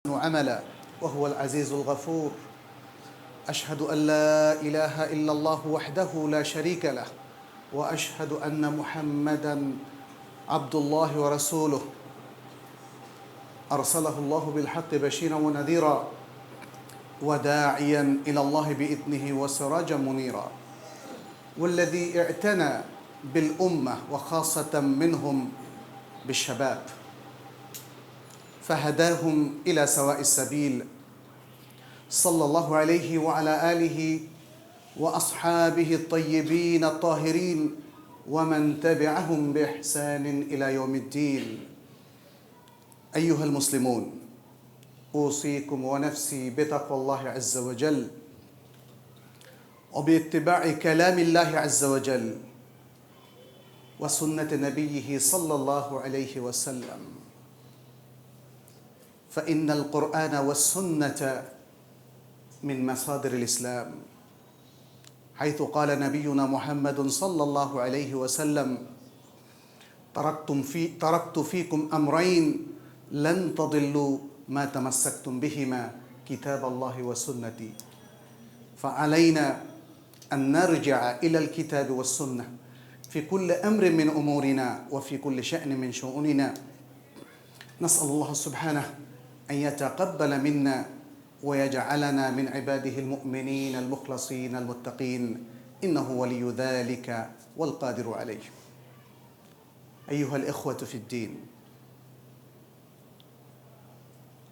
عملا وهو العزيز الغفور. أشهد أن لا إله إلا الله وحده لا شريك له وأشهد أن محمدا عبد الله ورسوله أرسله الله بالحق بشيرا ونذيرا وداعيا إلى الله بإذنه وسراجا منيرا والذي اعتنى بالأمة وخاصة منهم بالشباب فهداهم إلى سواء السبيل صلى الله عليه وعلى آله وأصحابه الطيبين الطاهرين ومن تبعهم بإحسان إلى يوم الدين. أيها المسلمون، أوصيكم ونفسي بتقوى الله عز وجل وباتباع كلام الله عز وجل وسنة نبيه صلى الله عليه وسلم، فإن القرآن والسنة من مصادر الإسلام، حيث قال نبينا محمد صلى الله عليه وسلم: تركت فيكم أمرين لن تضلوا ما تمسكتم بهما كتاب الله وسنتي. فعلينا أن نرجع إلى الكتاب والسنة في كل أمر من أمورنا وفي كل شأن من شؤوننا. نسأل الله سبحانه أن يتقبل منا ويجعلنا من عباده المؤمنين المخلصين المتقين، إنه ولي ذلك والقادر عليه. أيها الإخوة في الدين،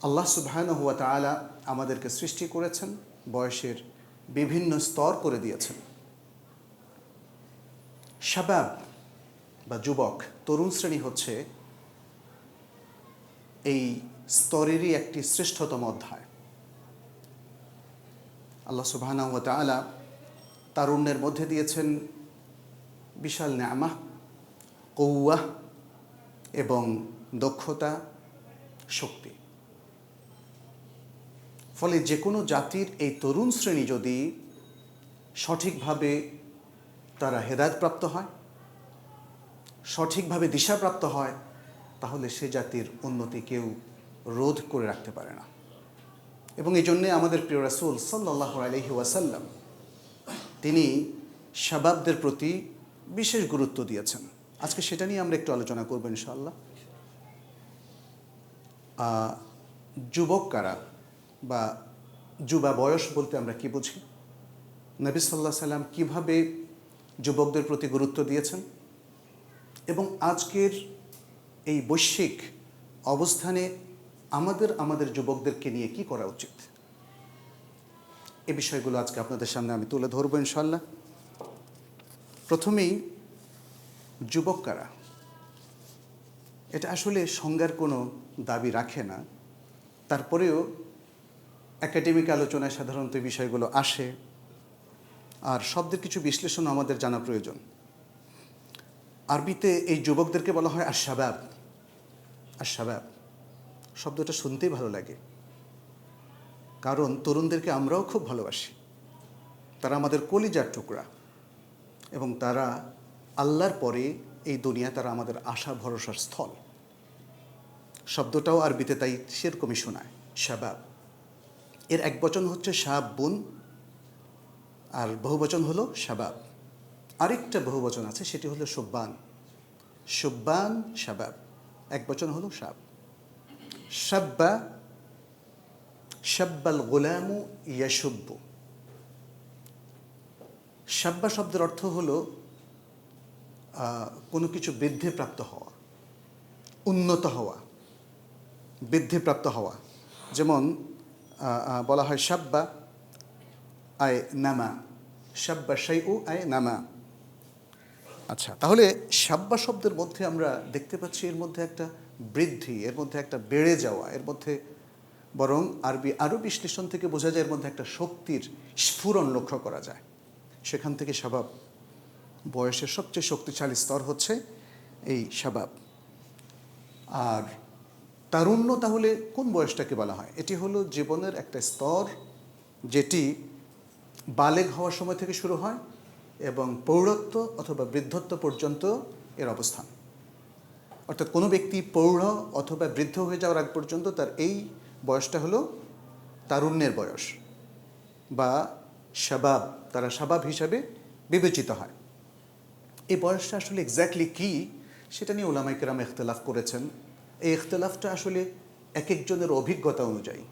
আল্লাহ সুবহানাহু ওয়া তাআলা আমাদেরকে সৃষ্টি করেছেন, বয়সের বিভিন্ন স্তর করে দিয়েছেন। শাবাব বা যুবক, তরুণ শ্রেণী হচ্ছে এই স্তরেরই একটি শ্রেষ্ঠতম অধ্যায়। আল্লাহ সুবহানাহু ওয়া তাআলা তারুণ্যের মধ্যে দিয়েছেন বিশাল নেয়ামত, কওয়া এবং দক্ষতা, শক্তি। ফলে যে কোনো জাতির এই তরুণ শ্রেণী যদি সঠিকভাবে তারা হেদায়েতপ্রাপ্ত হয়, সঠিকভাবে দিশাপ্রাপ্ত হয়, তাহলে সে জাতির উন্নতি কেউ রোধ করে রাখতে পারে না। এবং এই জন্যে আমাদের প্রিয় রাসূল সাল্লাল্লাহু আলাইহি ওয়াসাল্লাম তিনি শাবাবদের প্রতি বিশেষ গুরুত্ব দিয়েছেন। আজকে সেটা নিয়ে আমরা একটু আলোচনা করব ইনশাআল্লাহ। যুবক কারা বা যুবা বয়স বলতে আমরা কি বুঝি? নবী সাল্লাল্লাহু আলাইহি সাল্লাম কীভাবে যুবকদের প্রতি গুরুত্ব দিয়েছেন এবং আজকের এই বৈশ্বিক অবস্থানে আমাদের যুবকদেরকে নিয়ে কি করা উচিত, এই বিষয়গুলো আজকে আপনাদের সামনে আমি তুলে ধরবো ইনশাআল্লাহ। প্রথমেই যুবক কারা, এটা আসলে সংজ্ঞার কোনো দাবি রাখে না, তারপরেও একাডেমিক আলোচনায় সাধারণত বিষয়গুলো আসে, আর শব্দের কিছু বিশ্লেষণ আমাদের জানা প্রয়োজন। আরবিতে এই যুবকদেরকে বলা হয় আশ-শাবাব। আশ-শাবাব শব্দটা শুনতেই ভালো লাগে, কারণ তরুণদেরকে আমরাও খুব ভালোবাসি। তারা আমাদের কলিজার টুকরা এবং তারা আল্লাহর পরে এই দুনিয়া তারা আমাদের আশা ভরসার স্থল। শব্দটাও আরবিতে তাই সেরকমই শোনায়, শাবাব। এর এক বচন হচ্ছে শাবুন আর বহুবচন হলো শাবাব। আরেকটা বহুবচন আছে, সেটি হলো শুব্বান। শুব্বান, শাবাব। এক বচন হলো শাব। শাব্বা, শাব্বাল গোলামু ইয়াশুব্বু। শাব্বা শব্দের অর্থ হলো কোনো কিছু বৃদ্ধিপ্রাপ্ত হওয়া, উন্নত হওয়া, বৃদ্ধিপ্রাপ্ত হওয়া। যেমন বলা হয় শাব্বা আয় নামা, শাব্বা শাইউ আয় নামা। আচ্ছা, তাহলে শাব্বা শব্দের মধ্যে আমরা দেখতে পাচ্ছি এর মধ্যে একটা বৃদ্ধি, এর মধ্যে একটা বেড়ে যাওয়া, এর মধ্যে বরং আরও বিশ্লেষণ থেকে বোঝা যায় এর মধ্যে একটা শক্তির স্ফুরণ লক্ষ্য করা যায়। সেখান থেকে শাবাব, বয়সের সবচেয়ে শক্তিশালী স্তর হচ্ছে এই শাবাব। আর তারুণ্য তাহলে কোন বয়সটাকে বলা হয়? এটি হলো জীবনের একটা স্তর যেটি বালেগ হওয়ার সময় থেকে শুরু হয় এবং প্রৌঢ়ত্ব অথবা বৃদ্ধত্ব পর্যন্ত এর অবস্থান। অর্থাৎ কোনো ব্যক্তি প্রৌঢ় অথবা বৃদ্ধ হয়ে যাওয়ার আগ পর্যন্ত তার এই বয়সটা হলো তারুণ্যের বয়স বা শাবাব, তারা শাবাব হিসাবে বিবেচিত হয়। এই বয়সটা আসলে এক্স্যাক্টলি কী সেটা নিয়ে উলামায়ে কেরাম ইখতিলাফ করেছেন। এই ইখতিলাফটা আসলে এক একজনের অভিজ্ঞতা অনুযায়ী।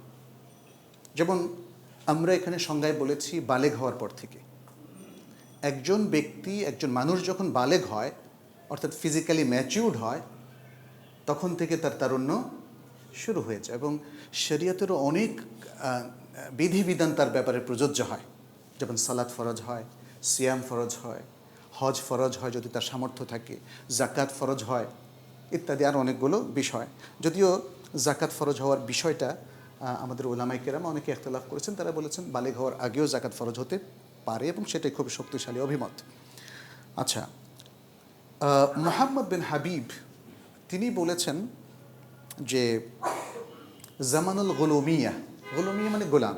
যেমন আমরা এখানে সংজ্ঞায় বলেছি বালেগ হওয়ার পর থেকে। একজন ব্যক্তি, একজন মানুষ যখন বালেগ হয় অর্থাৎ ফিজিক্যালি ম্যাচিউরড হয়, তখন থেকে তার তারুণ্য শুরু হয়ে যায়। এবং শরীয়তেরও অনেক বিধিবিধান তার ব্যাপারে প্রযোজ্য হয়। যেমন সালাত ফরজ হয়, সিয়াম ফরজ হয়, হজ ফরজ হয় যদি তার সামর্থ্য থাকে, জাকাত ফরজ হয় ইত্যাদি আর অনেকগুলো বিষয়। যদিও জাকাত ফরজ হওয়ার বিষয়টা আমাদের উলামায়ে কেরাম অনেকে ইখতিলাফ করেছেন। তারা বলেছেন বালেগ হওয়ার আগেও জাকাত ফরজ হতে পারে এবং সেটাই খুব শক্তিশালী অভিমত। আচ্ছা, মুহাম্মদ বিন হাবিব তিনি বলেছেন যে জামানুল গোলামিয়া, গোলামিয়া মানে গোলাম,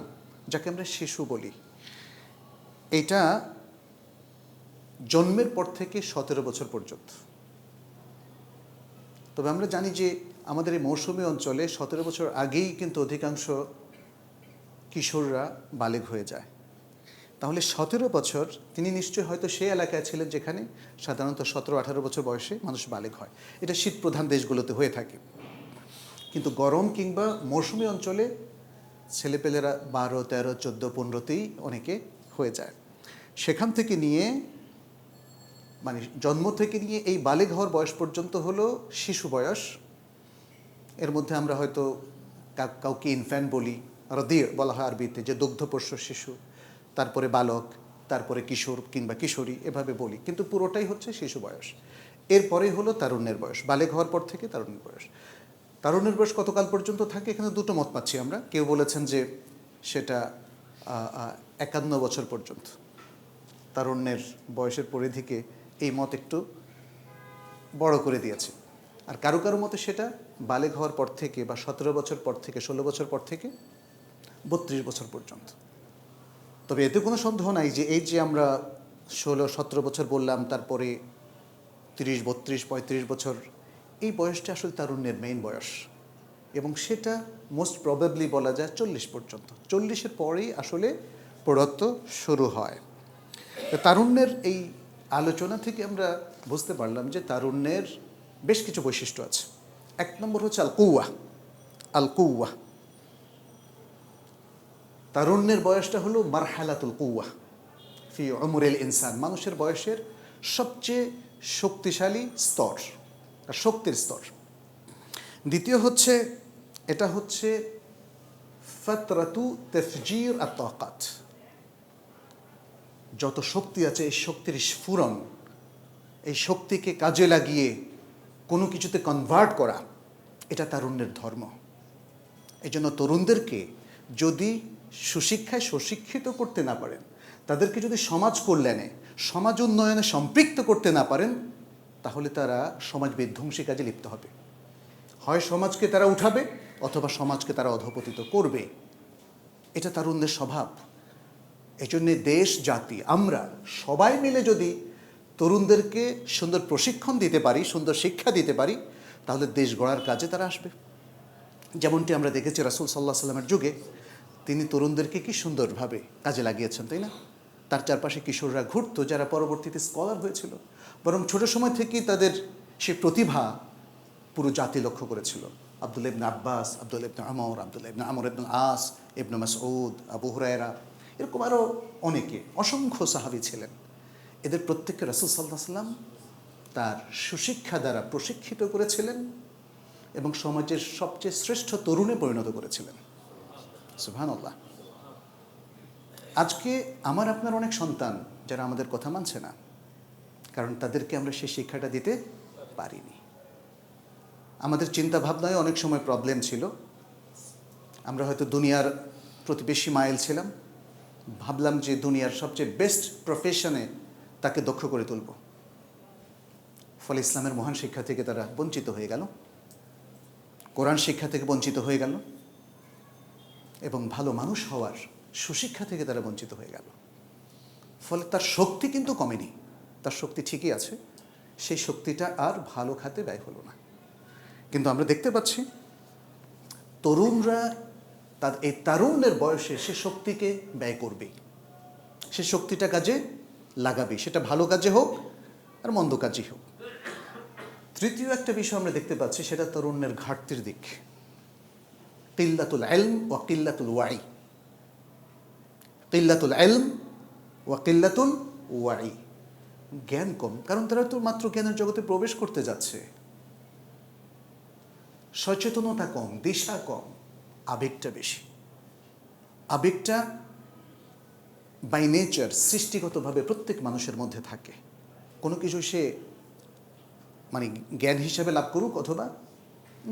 যাকে আমরা শিশু বলি, এটা জন্মের পর থেকে 17 বছর পর্যন্ত। তবে আমরা জানি যে আমাদের এই মৌসুমী অঞ্চলে 17 বছর আগেই কিন্তু অধিকাংশ কিশোররা বালেগ হয়ে যায়। তাহলে 17 বছর তিনি নিশ্চয়ই হয়তো সেই এলাকায় ছিলেন যেখানে সাধারণত 17-18 বছর বয়সে মানুষ বালেগ হয়। এটা শীত প্রধান দেশগুলোতে হয়ে থাকে। কিন্তু গরম কিংবা মৌসুমী অঞ্চলে ছেলেপেলেরা 12, 13, 14, 15তেই অনেকে হয়ে যায়। সেখান থেকে নিয়ে মানে জন্ম থেকে নিয়ে এই বালেগ হওয়ার বয়স পর্যন্ত হলো শিশু বয়স। এর মধ্যে আমরা হয়তো কাউকে ইনফ্যান্ট বলি, রদি বলা হয় আরবিতে, যে দুগ্ধপোষ্য শিশু, তারপরে বালক, তারপরে কিশোর কিংবা কিশোরী, এভাবে বলি, কিন্তু পুরোটাই হচ্ছে শিশু বয়স। এরপরেই হলো তারুণ্যের বয়স, বালেগ হওয়ার পর থেকে তারুণ্যের বয়স। তারুণ্যের বয়স কতকাল পর্যন্ত থাকে? এখানে দুটো মত পাচ্ছি আমরা। কেউ বলেছেন যে সেটা 51 বছর পর্যন্ত। তারুণ্যের বয়সের পরিধিকে এই মত একটু বড় করে দিয়েছে। আর কারো কারো মতে সেটা বালেগ হওয়ার পর থেকে বা 17 বছর পর থেকে, 16 বছর পর থেকে 32 বছর পর্যন্ত। তবে এতে কোনো সন্দেহ নাই যে এই যে আমরা 16-17 বছর বললাম, তারপরে 30, 32, 35 বছর, এই বয়সটা আসলে তারুণ্যের মেইন বয়স। এবং সেটা মোস্ট প্রবাবলি বলা যায় 40 পর্যন্ত। 40-এর পরেই আসলে প্রৌঢ়ত্ব শুরু হয়। তারুণ্যের এই আলোচনা থেকে আমরা বুঝতে পারলাম যে তারুণ্যের বেশ কিছু বৈশিষ্ট্য আছে। এক নম্বর হচ্ছে আল কুওয়া। আল কুওয়া, তারুণ্যের বয়সটা হলো মারহালাতুল কুওয়া ফি উমরিল ইনসান, মানুষের বয়সের সবচেয়ে শক্তিশালী স্তর, শক্তির স্তর। দ্বিতীয় হচ্ছে, এটা হচ্ছে ফাতরাতু তাফজির আত-তাকাত, যত শক্তি আছে এই শক্তির স্ফুরণ, এই শক্তিকে কাজে লাগিয়ে কোনো কিছুতে কনভার্ট করা, এটা তারুণ্যের ধর্ম। এই জন্য তরুণদেরকে যদি সুশিক্ষায় সুশিক্ষিত করতে না পারেন, তাদেরকে যদি সমাজ কল্যাণে, সমাজ উন্নয়নে সম্পৃক্ত করতে না পারেন, তাহলে তারা সমাজ বিধ্বংসী কাজে লিপ্ত হবে। হয় সমাজকে তারা উঠাবে অথবা সমাজকে তারা অধঃপতিত করবে। এটা তারুণ্যের স্বভাব। এই জন্যে দেশ, জাতি, আমরা সবাই মিলে যদি তরুণদেরকে সুন্দর প্রশিক্ষণ দিতে পারি, সুন্দর শিক্ষা দিতে পারি, তাহলে দেশ গড়ার কাজে তারা আসবে। যেমনটি আমরা দেখেছি রাসূল সাল্লাল্লাহু আলাইহি ওয়াসাল্লামের যুগে তিনি তরুণদেরকে কি সুন্দরভাবে কাজে লাগিয়েছেন, তাই না? তার চারপাশে কিশোররা ঘুরতো, যারা পরবর্তীতে স্কলার হয়েছিল। বরং ছোট সময় থেকেই তাদের সে প্রতিভা পুরো জাতি লক্ষ্য করেছিল। আব্দুল্লাহ ইবনে আব্বাস, আব্দুল্লাহ ইবনে আমর, আব্দুল্লাহ ইবনে আমর ইবনে আস, ইবনে মাসউদ, আবু হুরায়রা, এরকম আরও অনেকে, অসংখ্য সাহাবী ছিলেন। এদের প্রত্যেককে রাসূল সাল্লাল্লাহু আলাইহি ওয়াসাল্লাম তার সুশিক্ষা দ্বারা প্রশিক্ষিত করেছিলেন এবং সমাজের সবচেয়ে শ্রেষ্ঠ তরুণে পরিণত করেছিলেন। সুবহানাল্লাহ। আজকে আমার আপনার অনেক সন্তান যারা আমাদের কথা মানছে না, কারণ তাদেরকে আমরা সেই শিক্ষাটা দিতে পারিনি। আমাদের চিন্তা ভাবনায় অনেক সময় প্রবলেম ছিল। আমরা হয়তো দুনিয়ার প্রতিবেশী মাইল ছিলাম, ভাবলাম যে দুনিয়ার সবচেয়ে বেস্ট প্রফেশনে তাকে দক্ষ করে তুলব। ফলে ইসলামের মহান শিক্ষা থেকে তারা বঞ্চিত হয়ে গেল, কোরআন শিক্ষা থেকে বঞ্চিত হয়ে গেল, এবং ভালো মানুষ হওয়ার সুশিক্ষা থেকে তারা বঞ্চিত হয়ে গেল। ফলে তার শক্তি কিন্তু কমেনি, তার শক্তি ঠিকই আছে, সেই শক্তিটা আর ভালো খাতে ব্যয় হলো না। কিন্তু আমরা দেখতে পাচ্ছি তরুণরা তার এই তারুণ্যের বয়সে সে শক্তিকে ব্যয় করবে, সে শক্তিটা কাজে লাগাবে, সেটা ভালো কাজে হোক আর মন্দ কাজে হোক। তৃতীয় একটা বিষয় আমরা দেখতে পাচ্ছি, সেটা তরুণের ঘাটতির দিক। কিল্লাতুল ইলম ওয়া কিল্লাতুল ওয়াই, কিল্লাতুল ইলম ওয়া কিল্লাতুল ওয়াই। জ্ঞান কম, কারণ তারা তো মাত্র জ্ঞানের জগতে প্রবেশ করতে যাচ্ছে। সচেতনতা কম, দিশা কম, আবেগটা বেশি। আবেগটা বাই নেচার, সৃষ্টিগতভাবে প্রত্যেক মানুষের মধ্যে থাকে। কোনো কিছু সে মানে জ্ঞান হিসাবে লাভ করুক অথবা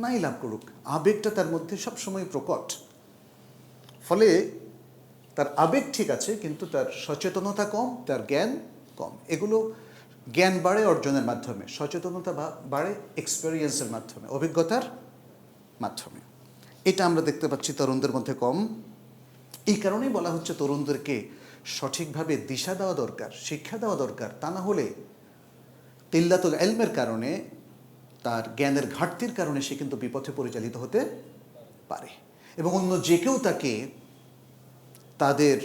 নাই লাভ করুক, আবেগটা তার মধ্যে সবসময় প্রকট। ফলে তার আবেগ ঠিক আছে, কিন্তু তার সচেতনতা কম, তার জ্ঞান কম। এগুলো জ্ঞান বাড়ে অর্জনের মাধ্যমে, সচেতনতা বাড়ে এক্সপেরিয়েন্সের মাধ্যমে, অভিজ্ঞতার মাধ্যমে। এটা আমরা দেখতে পাচ্ছি তরুণদের মধ্যে কম। এই কারণেই বলা হচ্ছে তরুণদেরকে সঠিকভাবে দিশা দেওয়া দরকার, শিক্ষা দেওয়া দরকার। তা না হলে কিল্লাতুল ইলমের কারণে, তার জ্ঞানের ঘাটতির কারণে সে কিন্তু বিপথে পরিচালিত হতে পারে, এবং অন্য যে কেউ তাকে তাদের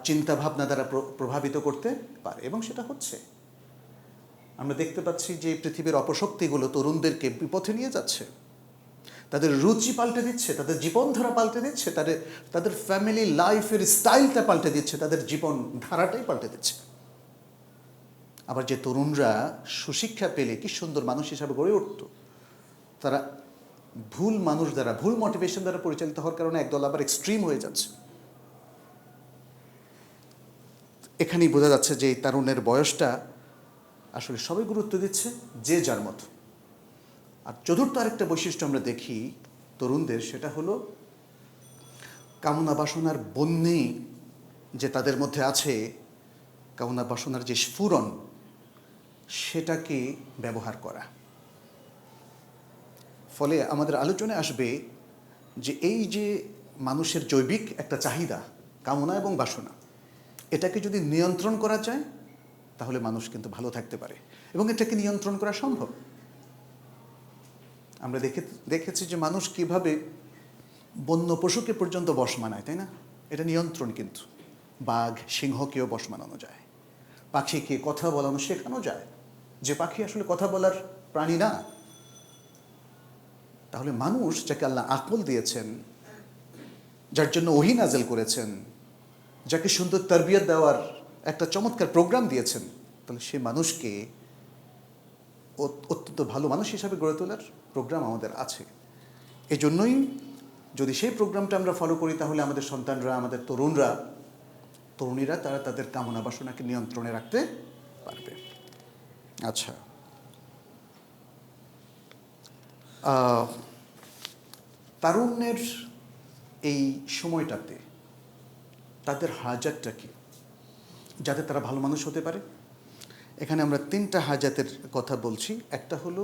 চিন্তাভাবনা দ্বারা প্রভাবিত করতে পারে, এবং সেটা হচ্ছে। আমরা দেখতে পাচ্ছি যে পৃথিবীর অপশক্তিগুলো তরুণদেরকে বিপথে নিয়ে যাচ্ছে, তাদের রুচি পাল্টে দিচ্ছে, তাদের জীবনধারা পাল্টে দিচ্ছে, তাদের ফ্যামিলি লাইফের স্টাইলটা পাল্টে দিচ্ছে, তাদের জীবন ধারাটাই পাল্টে দিচ্ছে। আবার যে তরুণরা সুশিক্ষা পেলে কি সুন্দর মানুষ হিসাবে গড়ে উঠত, তারা ভুল মানুষ দ্বারা, ভুল মোটিভেশন দ্বারা পরিচালিত হওয়ার কারণে একদল আবার এক্সট্রিম হয়ে যাচ্ছে। এখানেই বোঝা যাচ্ছে যে এই তারুণের বয়সটা আসলে সবাই গুরুত্ব দিচ্ছে যে যার মতো। আর চতুর্থ আরেকটা বৈশিষ্ট্য আমরা দেখি তরুণদের, সেটা হলো কামনা বাসনার বন্যে যে তাদের মধ্যে আছে, কামনা বাসনার যে স্ফুরণ, সেটাকে ব্যবহার করা। ফলে আমাদের আলোচনায় আসবে যে এই যে মানুষের জৈবিক একটা চাহিদা, কামনা এবং বাসনা, এটাকে যদি নিয়ন্ত্রণ করা যায় তাহলে মানুষ কিন্তু ভালো থাকতে পারে, এবং এটাকে নিয়ন্ত্রণ করা সম্ভব। আমরা দেখেছি যে মানুষ কিভাবে বন্য পশুকে পর্যন্ত বশ মানায়, তাই না? এটা নিয়ন্ত্রণ। কিন্তু বাঘ, সিংহকেও বশ মানানো যায়, পাখিকে কথা বলানো শেখানো যায়, যে পাখি আসলে কথা বলার প্রাণী না। তাহলে মানুষ, যাকে আল্লাহ আকল দিয়েছেন, যার জন্য ওহী নাযিল করেছেন, যাকে সুন্দর তারবিয়ত দেওয়ার একটা চমৎকার প্রোগ্রাম দিয়েছেন, তাহলে সে মানুষকে অত্যন্ত ভালো মানুষ হিসাবে গড়ে তোলার প্রোগ্রাম আমাদের আছে। এই জন্যই যদি সেই প্রোগ্রামটা আমরা ফলো করি, তাহলে আমাদের সন্তানরা, আমাদের তরুণীরা তারা তাদের কামনা বাসনাকে নিয়ন্ত্রণে রাখতে পারবে। আচ্ছা, তারুণ্যের এই সময়টাতে তাদের হাজাতটা কি, যাতে তারা ভালো মানুষ হতে পারে? এখানে আমরা তিনটা হাজাতের কথা বলছি। একটা হলো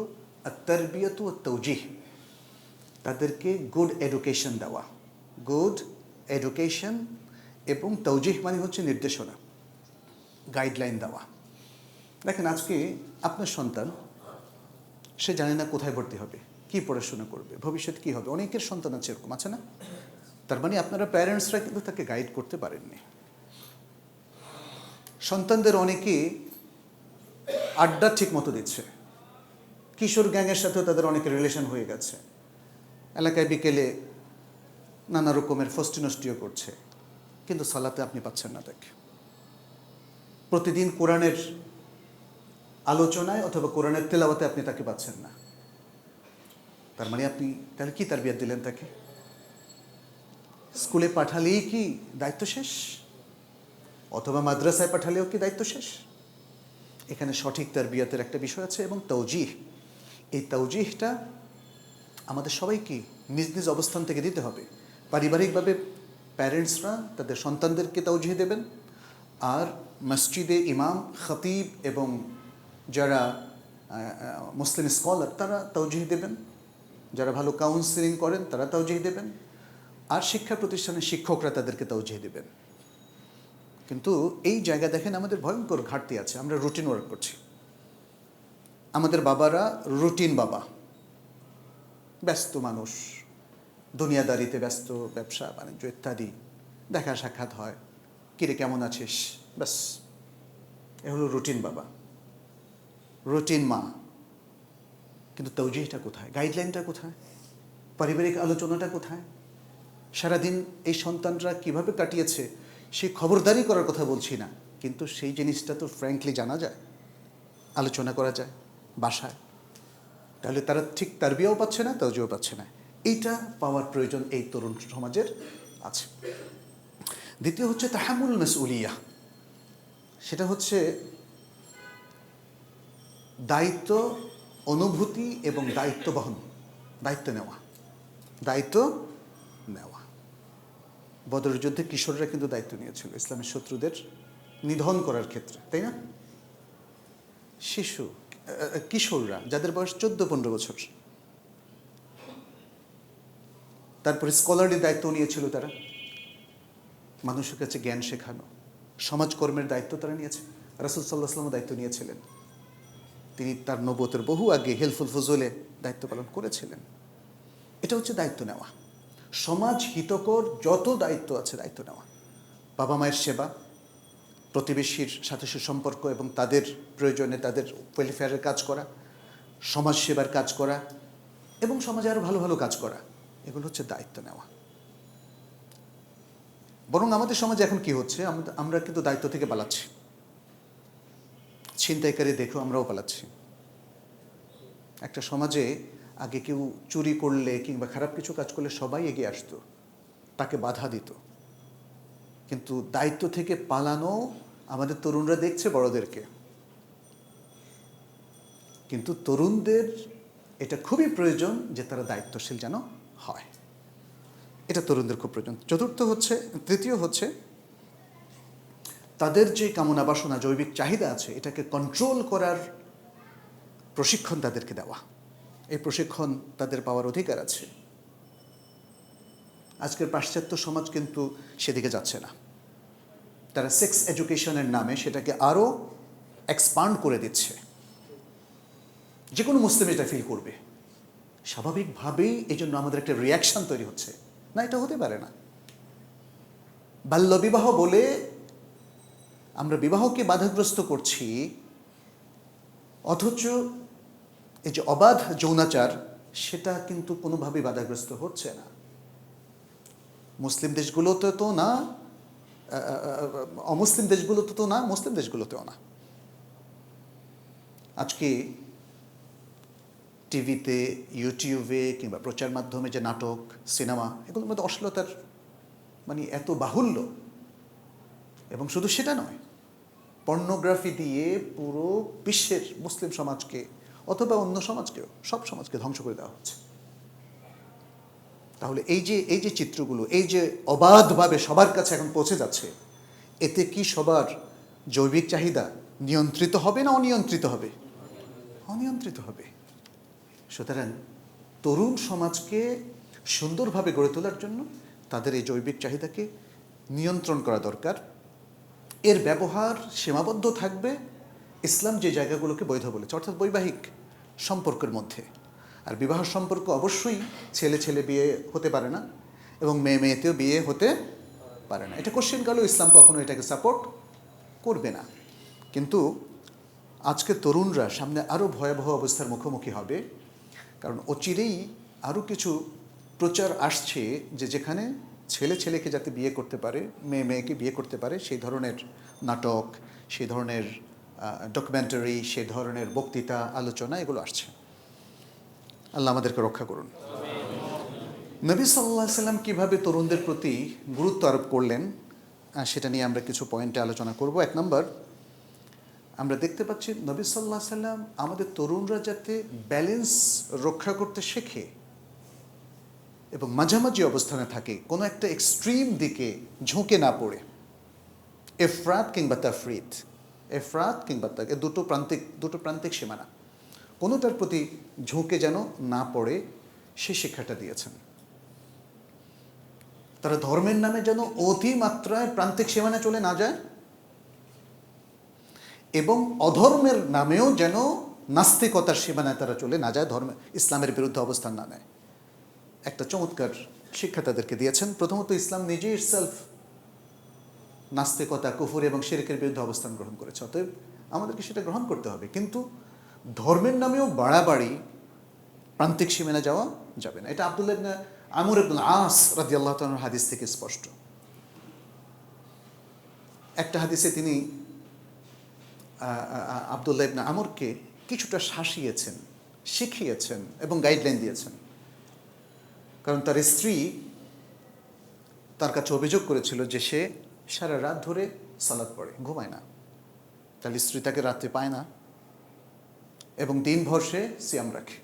আত-তারবিয়াত ওয়া তাওজীহ, তাদেরকে গুড এডুকেশন দেওয়া, গুড এডুকেশন, এবং তাওজীহ মানে হচ্ছে নির্দেশনা, গাইডলাইন দেওয়া। দেখেন, আজকে আপনার সন্তান, সে জানে না কোথায় ভর্তি হবে, কি পড়াশোনা করবে, ভবিষ্যতে কী হবে। অনেকের সন্তান আছে এরকম, আছে না? তার মানে আপনারা প্যারেন্টসরা কিন্তু তাকে গাইড করতে পারেননি। সন্তানদের অনেকে আড্ডা ঠিক মতো দিচ্ছে, কিশোর গ্যাংয়ের সাথেও তাদের অনেকের রিলেশন হয়ে গেছে, এলাকায় বিকেলে নানা রকমের ফষ্টি নষ্টিও করছে, কিন্তু সালাতে আপনি পাচ্ছেন না তাকে। প্রতিদিন কোরআনের আলোচনায় অথবা কোরআনের তেলাওয়াতে আপনি তাকে পাচ্ছেন না। তার মানে আপনি তাহলে কি তারবিয়ত দিলেন তাকে? স্কুলে পাঠালেই কি দায়িত্ব শেষ? অথবা মাদ্রাসায় পাঠালেও কি দায়িত্ব শেষ? এখানে সঠিক তারবিয়তের একটা বিষয় আছে, এবং তাওজীহ। এই তাওজীহটা আমাদের সবাইকে নিজ নিজ অবস্থান থেকে দিতে হবে। পারিবারিকভাবে প্যারেন্টসরা তাদের সন্তানদেরকে তাওজীহ দেবেন, আর মসজিদে ইমাম, খতিব এবং যারা মুসলিম স্কলার তারা তাওজীহ দেবেন, যারা ভালো কাউন্সিলিং করেন তারা তাওজীহ দেবেন, আর শিক্ষা প্রতিষ্ঠানের শিক্ষকরা তাদেরকে তাওজীহ দেবেন। কিন্তু এই জায়গা দেখেন আমাদের ভয়ঙ্কর ঘাটতি আছে। আমরা রুটিন ওয়ার্ক করছি, আমাদের বাবারা রুটিন বাবা, ব্যস্ত মানুষ, দুনিয়াদারিতে ব্যস্ত, ব্যবসা বাণিজ্য ইত্যাদি, দেখা সাক্ষাৎ হয়, কিরে কেমন আছিস, ব্যাস। এ হলো রুটিন বাবা, রুটিন মা। কিন্তু তৌজিহটা কোথায়, গাইডলাইনটা কোথায়, পারিবারিক আলোচনাটা কোথায়? সারাদিন এই সন্তানরা কিভাবে কাটিয়েছে সেই খবরদারি করার কথা বলছি না, কিন্তু সেই জিনিসটা তো ফ্র্যাঙ্কলি জানা যায়, আলোচনা করা যায় বাসায়। তাহলে তারা ঠিক তারবিয়াও পাচ্ছে না, তৌজিও পাচ্ছে না। এইটা পাওয়ার প্রয়োজন এই তরুণ সমাজের আছে। দ্বিতীয় হচ্ছে তাহামুল মাসউলিয়া, সেটা হচ্ছে দায়িত্ব অনুভূতি এবং দায়িত্ব বহন, দায়িত্ব নেওয়া, দায়িত্ব নেওয়া। বদরের যুদ্ধে কিশোররা কিন্তু দায়িত্ব নিয়েছিল ইসলামের শত্রুদের নিধন করার ক্ষেত্রে, তাই না? শিশু, কিশোররা যাদের বয়স 14-15 বছর, তারপরে স্কলারলি দায়িত্ব নিয়েছিল তারা, মানুষের কাছে জ্ঞান শেখানো, সমাজকর্মের দায়িত্ব তারা নিয়েছে। রাসূল সাল্লাল্লাহু আলাইহি ওয়াসাল্লাম দায়িত্ব নিয়েছিলেন, তিনি তার নবুয়তের বহু আগে হেলফুল ফজলে দায়িত্ব পালন করেছিলেন। এটা হচ্ছে দায়িত্ব নেওয়া। সমাজ হিতকর যত দায়িত্ব আছে দায়িত্ব নেওয়া, বাবা মায়ের সেবা, প্রতিবেশীর সাথে সুসম্পর্ক এবং তাদের প্রয়োজনে তাদের ওয়েলফেয়ারের কাজ করা, সমাজ সেবার কাজ করা এবং সমাজে আরও ভালো ভালো কাজ করা, এগুলো হচ্ছে দায়িত্ব নেওয়া। বরং আমাদের সমাজে এখন কি হচ্ছে, আমরা কিন্তু দায়িত্ব থেকে পালাচ্ছি। ছিনতাইকারী দেখেও আমরাও পালাচ্ছি। একটা সমাজে আগে কেউ চুরি করলে কিংবা খারাপ কিছু কাজ করলে সবাই এগিয়ে আসতো, তাকে বাধা দিত। কিন্তু দায়িত্ব থেকে পালানো আমাদের তরুণরা দেখছে বড়দেরকে। কিন্তু তরুণদের এটা খুবই প্রয়োজন যে তারা দায়িত্বশীল যেন হয়, এটা তরুণদের খুব প্রয়োজন। তৃতীয় হচ্ছে তাদের যে কামনা বাসনা, জৈবিক চাহিদা আছে, এটাকে কন্ট্রোল করার প্রশিক্ষণ তাদেরকে দেওয়া। এই প্রশিক্ষণ তাদের পাওয়ার অধিকার আছে। আজকের পাশ্চাত্য সমাজ কিন্তু সেদিকে যাচ্ছে না, তারা সেক্স এডুকেশনের নামে সেটাকে আরও এক্সপান্ড করে দিচ্ছে। যে কোনো মুসলিম এটা ফিল করবে স্বাভাবিকভাবেই। এই জন্য আমাদের একটা রিয়াকশান তৈরি হচ্ছে, না এটা হতে পারে না। বাল্যবিবাহ বলে আমরা বিবাহকে বাধাগ্রস্ত করছি, অথচ এই যে অবাধ যৌনাচার সেটা কিন্তু কোনোভাবেই বাধাগ্রস্ত হচ্ছে না। মুসলিম দেশগুলোতে তো না, অমুসলিম দেশগুলোতে তো না, মুসলিম দেশগুলোতেও না। আজকে টিভিতে, ইউটিউবে কিংবা প্রচার মাধ্যমে যে নাটক, সিনেমা, এগুলোর মধ্যে অশ্লীলতার মানে এত বাহুল্য। এবং শুধু সেটা নয়, পর্নোগ্রাফি দিয়ে পুরো বিশ্বের মুসলিম সমাজকে অথবা অন্য সমাজকেও, সব সমাজকে ধ্বংস করে দেওয়া হচ্ছে। তাহলে এই যে চিত্রগুলো, এই যে অবাধভাবে সবার কাছে এখন পৌঁছে যাচ্ছে, এতে কি সবার জৈবিক চাহিদা নিয়ন্ত্রিত হবে না অনিয়ন্ত্রিত হবে? অনিয়ন্ত্রিত হবে। সুতরাং তরুণ সমাজকে সুন্দরভাবে গড়ে তোলার জন্য তাদের এই জৈবিক চাহিদাকে নিয়ন্ত্রণ করা দরকার। এর ব্যবহার সীমাবদ্ধ থাকবে ইসলাম যে জায়গাগুলোকে বৈধ বলেছে, অর্থাৎ বৈবাহিক সম্পর্কের মধ্যে। আর বিবাহ সম্পর্ক অবশ্যই ছেলে ছেলে বিয়ে হতে পারে না এবং মেয়ে মেয়েতেও বিয়ে হতে পারে না। এটা কোশ্চেন কালেও ইসলাম কখনো এটাকে সাপোর্ট করবে না। কিন্তু আজকে তরুণরা সামনে আরও ভয়াবহ অবস্থার মুখোমুখি হবে, কারণ অচিরেই আরও কিছু প্রচার আসছে যে যেখানে ছেলে ছেলেকে যাতে বিয়ে করতে পারে, মেয়ে মেয়েকে বিয়ে করতে পারে, সেই ধরনের নাটক, সেই ধরনের ডকুমেন্টারি, সেই ধরনের বক্তৃতা, আলোচনা, এগুলো আসছে। আল্লাহ আমাদেরকে রক্ষা করুন। নবী সাল্লাল্লাহু আলাইহি সাল্লাম কীভাবে তরুণদের প্রতি গুরুত্ব আরোপ করলেন সেটা নিয়ে আমরা কিছু পয়েন্টে আলোচনা করব। 1 নম্বর, আমরা দেখতে পাচ্ছি নবী সাল্লাল্লাহু আলাইহি সাল্লাম আমাদের তরুণরা যাতে ব্যালেন্স রক্ষা করতে শেখে এবং মাঝামাঝি অবস্থানে থাকে, কোনো একটা এক্সট্রিম দিকে ঝুঁকে না পড়ে। এফরাত কিংবা তাফরিত, এফরাত কিংবা দুটো প্রান্তিক সীমানা, কোনোটার প্রতি ঝুঁকে যেন না পড়ে, সে শিক্ষাটা দিয়েছেন। তারা ধর্মের নামে যেন অতিমাত্রায় প্রান্তিক সীমানা চলে না যায় এবং অধর্মের নামেও যেন নাস্তিকতার সীমানায় তারা চলে না যায়, ইসলামের বিরুদ্ধে অবস্থান না নেয়। একটা চমৎকার শিক্ষা তাদেরকে দিয়েছেন। প্রথমত ইসলাম নিজেই সেলফ নাস্তিকতা, কুফর এবং শিরকের বিরুদ্ধে অবস্থান গ্রহণ করেছে, অতএব আমাদেরকে সেটা গ্রহণ করতে হবে। কিন্তু ধর্মের নামেও বাড়াবাড়ি, প্রান্তিক সীমানা যাওয়া যাবে না। এটা আব্দুল্লাহ ইবনে আমর ইবনে আস রাদিয়াল্লাহু তাআলার হাদিস থেকে স্পষ্ট। একটা হাদিসে তিনি আব্দুল্লাহ ইবনে আমরকে কিছুটা শাসিয়েছেন, শিখিয়েছেন এবং গাইডলাইন দিয়েছেন। কারণ তার স্ত্রী তার কাছে অভিযোগ করেছিল যে সে সারা রাত ধরে সালাত পড়ে, ঘুমায় না। তার স্ত্রী তাকে রাত্রে পায় না এবং দিনভর সে সিয়াম রাখে।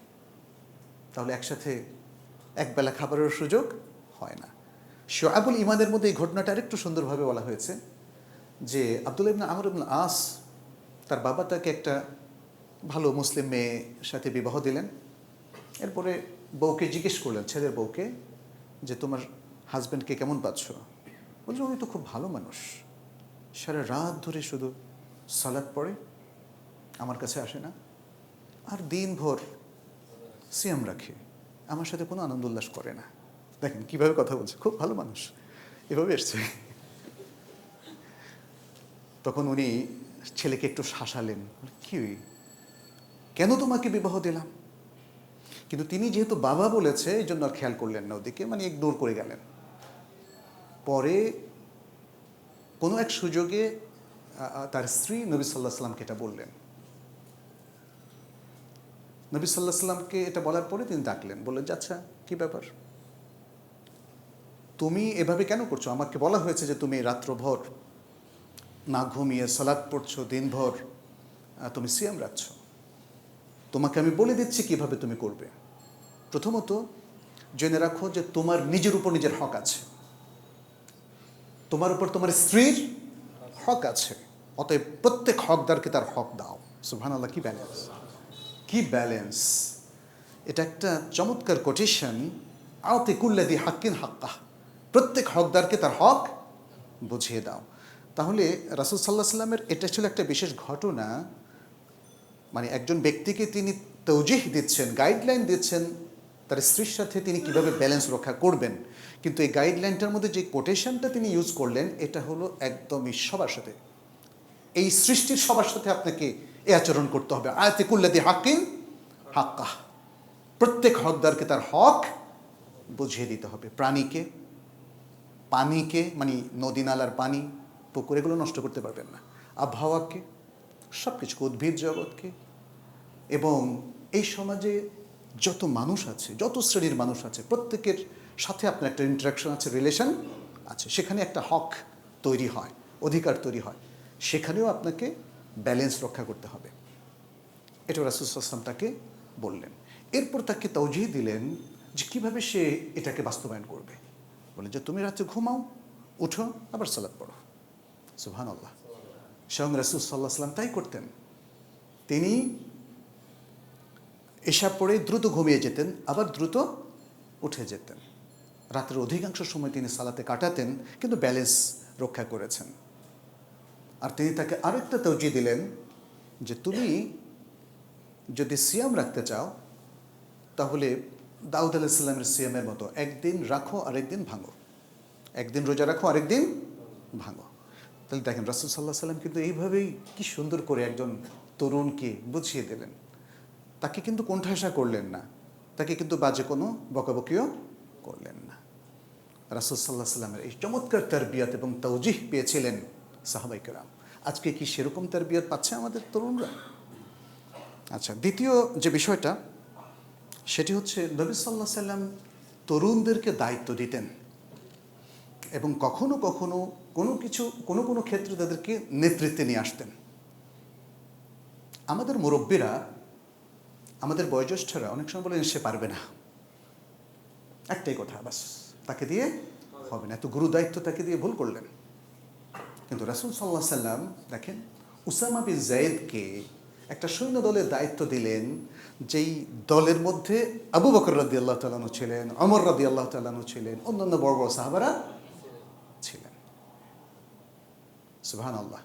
তাহলে একসাথে একবেলা খাবারের সুযোগ হয় না। শুআবুল ঈমানের মধ্যে এই ঘটনাটা আরেকটু সুন্দরভাবে বলা হয়েছে যে আব্দুল্লাহ ইবনে আমর ইবনে আস, তার বাবা তাকে একটা ভালো মুসলিম মেয়ের সাথে বিবাহ দিলেন। এরপরে বউকে জিজ্ঞেস করলেন, ছেলের বউকে, যে তোমার হাজব্যান্ডকে কেমন পাচ্ছ? বলছে উনি তো খুব ভালো মানুষ, সারা রাত ধরে শুধু সালাত পড়ে, আমার কাছে আসে না, আর দিনভর সিয়াম রাখে, আমার সাথে কোনো আনন্দ উল্লাস করে না। দেখেন কীভাবে কথা বলছে, খুব ভালো মানুষ, এভাবে এসছে। তখন উনি ছেলেকে একটু শাসালেন, কি কেন তোমাকে বিবাহ দিলাম? কিন্তু তিনি যেহেতু বাবা বলেছে এই জন্য আর খেয়াল করলেন না ওদিকে, মানে ইগনোর করে গেলেন। পরে কোনো এক সুযোগে তার স্ত্রী নবী সাল্লাল্লাহু আলাইহি সাল্লামকে এটা বললেন। নবী সাল্লাল্লাহু আলাইহি সাল্লামকে এটা বলার পরে তিনি ডাকলেন, বললেন যে আচ্ছা কী ব্যাপার, তুমি এভাবে কেন করছো? আমাকে বলা হয়েছে যে তুমি রাত্রভর না ঘুমিয়ে সালাত পড়ছো, দিনভর তুমি সিয়াম রাখছো। তোমাকে আমি বলে দিচ্ছি কিভাবে তুমি করবে। প্রথমত জেনে রাখো যে তোমার নিজের উপর নিজের হক আছে, তোমার উপর তোমার স্ত্রীর হক আছে, অতএব প্রত্যেক হকদারকে তার হক দাও। সুবহানাল্লাহ, কি ব্যালেন্স, কি ব্যালেন্স! এটা একটা চমৎকার কোটেশন। আতি কুল্লাযী হাক্কিন হাক্কাহ, প্রত্যেক হকদারকে তার হক বুঝিয়ে দাও। তাহলে রাসূল সাল্লাল্লাহু আলাইহি ওয়াসাল্লামের এটা ছিল একটা বিশেষ ঘটনা, মানে একজন ব্যক্তিকে তিনি তৌজিহ দিচ্ছেন, গাইডলাইন দিচ্ছেন তার স্ত্রীর সাথে তিনি কিভাবে ব্যালেন্স রক্ষা করবেন। কিন্তু এই গাইডলাইনটার মধ্যে যে কোটেশনটা তিনি ইউজ করলেন, এটা হলো একদমই সবার সাথে, এই সৃষ্টির সবার সাথে আপনাকে এ আচরণ করতে হবে। আয়াতে কুল্লাযী হাক্কিন হাক্কাহ, প্রত্যেক হকদারকে তার হক বুঝিয়ে দিতে হবে। প্রাণীকে, পানিকে, মানে নদী নালার পানি, পুকুর, এগুলো নষ্ট করতে পারবেন না। আবহাওয়াকে, সব কিছু, উদ্ভিদ জগৎকে, এবং এই সমাজে যত মানুষ আছে, যত শ্রেণীর মানুষ আছে, প্রত্যেকের সাথে আপনার একটা ইন্টারাকশন আছে, রিলেশন আছে, সেখানে একটা হক তৈরি হয়, অধিকার তৈরি হয়, সেখানেও আপনাকে ব্যালেন্স রক্ষা করতে হবে। এটা রাসূল সাল্লাল্লাহু আলাইহি ওয়াসাল্লাম তাকে বললেন। এরপর তাকে তাওজীহ দিলেন যে কীভাবে সে এটাকে বাস্তবায়ন করবে। বলেন যে তুমি রাতে ঘুমাও, উঠো, আবার সালাত পড়ো। সুবহানাল্লাহ, স্বয়ং রাসূল সাল্লাল্লাহু আলাইহি ওয়াসাল্লাম তাই করতেন। তিনি এশা পড়ে দ্রুত ঘুমিয়ে যেতেন, আবার দ্রুত উঠে যেতেন। রাতের অধিকাংশ সময় তিনি সালাতে কাটাতেন, কিন্তু ব্যালেন্স রক্ষা করেছেন। আর তিনি তাকে আরেকটা তাওজীহ দিলেন যে তুমি যদি সিয়াম রাখতে চাও, তাহলে দাউদ আলাইহিস সালামের সিয়ামের মতো একদিন রাখো আরেকদিন ভাঙো, একদিন রোজা রাখো আরেকদিন ভাঙো। তাহলে দেখেন রাসূল সাল্লাল্লাহু আলাইহি ওয়াসাল্লাম কিন্তু এইভাবেই কি সুন্দর করে একজন তরুণকে বুঝিয়ে দিলেন। তাকে কিন্তু কোণঠাসা করলেন না, তাকে কিন্তু বাজে কোনো বকাবকিও করলেন না। রাসূল সাল্লাল্লাহু আলাইহি ওয়াসাল্লামের এই চমৎকার তারবিয়াত এবং তাওজীহ পেয়েছিলেন সাহাবায়ে কেরাম। আজকে কি সেরকম তারবিয়াত পাচ্ছে আমাদের তরুণরা? আচ্ছা, দ্বিতীয় যে বিষয়টা, সেটি হচ্ছে নবী সাল্লাল্লাহু আলাইহি ওয়াসাল্লাম তরুণদেরকে দায়িত্ব দিতেন এবং কখনো কখনো কোনো ক্ষেত্রে তাদেরকে নেতৃত্বে নিয়ে আসতেন। আমাদের মুরব্বীরা, আমাদের বয়োজ্যেষ্ঠরা অনেক সময় বলেন সে পারবে না, একটাই কথা, বাস তাকে দিয়ে হবে না, এত গুরু দায়িত্ব তাকে দিয়ে ভুল করলেন। কিন্তু রাসূল সাল্লাল্লাহু আলাইহি ওয়াসাল্লাম দেখেন উসামা বিন যায়েদকে একটা সৈন্য দলের দায়িত্ব দিলেন, যেই দলের মধ্যে আবু বকর রাদিয়াল্লাহু তাআলা আনহু ছিলেন, ওমর রাদিয়াল্লাহু তাআলা আনহু ছিলেন, অন্যান্য বড় বড় সাহাবারা ছিলেন। সুবহানাল্লাহ।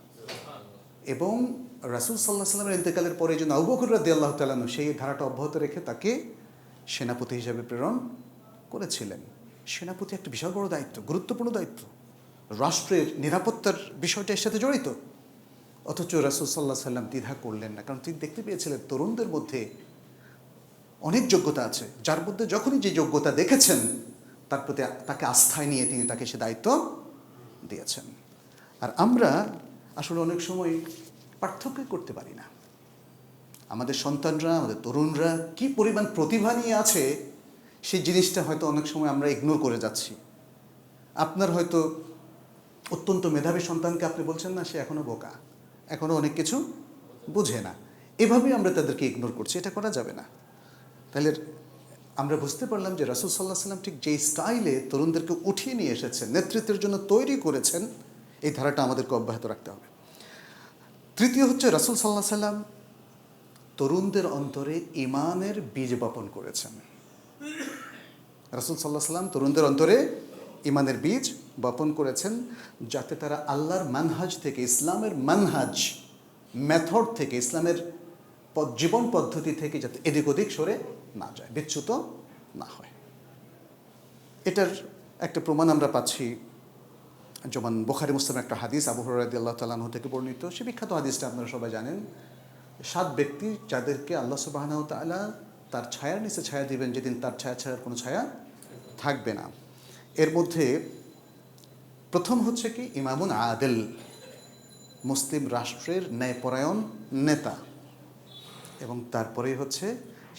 এবং রাসূল সাল্লাল্লাহু আলাইহি ওয়াসাল্লামের ইন্তেকালের পরে যেন আবু বকর রাদিয়াল্লাহু তাআলা আনহু সেই ধারাটা অব্যাহত রেখে তাকে সেনাপতি হিসেবে প্রেরণ করেছিলেন। সেনাপতি একটা বিশাল বড় দায়িত্ব, গুরুত্বপূর্ণ দায়িত্ব, রাষ্ট্রের নিরাপত্তার বিষয়টা এর সাথে জড়িত। অথচ রাসূল সাল্লাল্লাহু আলাইহি সাল্লাম দ্বিধা করলেন না, কারণ তিনি দেখতে পেয়েছিলেন তরুণদের মধ্যে অনেক যোগ্যতা আছে, যার মধ্যে যখনই যে যোগ্যতা দেখেছেন তার প্রতি তাকে আস্থায় নিয়ে তিনি তাকে সে দায়িত্ব দিয়েছেন। আর আমরা আসলে অনেক সময় পার্থক্য করতে পারি না। আমাদের সন্তানরা, আমাদের তরুণরা কি পরিমাণ প্রতিভা নিয়ে আছে সেই জিনিসটা হয়তো অনেক সময় আমরা ইগনোর করে যাচ্ছি। আপনার হয়তো অত্যন্ত মেধাবী সন্তানকে আপনি বলছেন না, সে এখনও বোকা, এখনও অনেক কিছু বুঝে না, এভাবেই আমরা তাদেরকে ইগনোর করছি। এটা করা যাবে না। তাহলে আমরা বুঝতে পারলাম যে রাসূল সাল্লাল্লাহু আলাইহি সাল্লাম ঠিক যেই স্টাইলে তরুণদেরকে উঠিয়ে নিয়ে এসেছেন, নেতৃত্বের জন্য তৈরি করেছেন, এই ধারাটা আমাদেরকে অব্যাহত রাখতে হবে। তৃতীয় হচ্ছে, রাসূল সাল্লাল্লাহু আলাইহি সাল্লাম তরুণদের অন্তরে ঈমানের বীজ বপন করেছেন। রাসূল সাল্লাল্লাহু আলাইহি সাল্লাম তরুণদের অন্তরে ঈমানের বীজ বপন করেছেন, যাতে তারা আল্লাহর মানহাজ থেকে, ইসলামের মানহাজ মেথড থেকে, ইসলামের জীবন পদ্ধতি থেকে যাতে এদিক ওদিক সরে না যায়, বিচ্যুত না হয়। এটার একটা প্রমাণ আমরা পাচ্ছি, যেমন বুখারী মুসলিমের একটা হাদিস, আবু হুরায়রা রাদিয়াল্লাহু তাআলা আনহু থেকে বর্ণিত। সে বিখ্যাত হাদিসটা আপনারা সবাই জানেন। 7 ব্যক্তি যাদেরকে আল্লাহ সুবহানাহু ওয়া তাআলা তার ছায়ার নিচে ছায়া দিবেন, যেদিন তার ছায়া ছাড়ার কোনো ছায়া থাকবে না। এর মধ্যে প্রথম হচ্ছে কি, ইমামুন আদিল, মুসলিম রাষ্ট্রের ন্যায়পরায়ণ নেতা। এবং তারপরেই হচ্ছে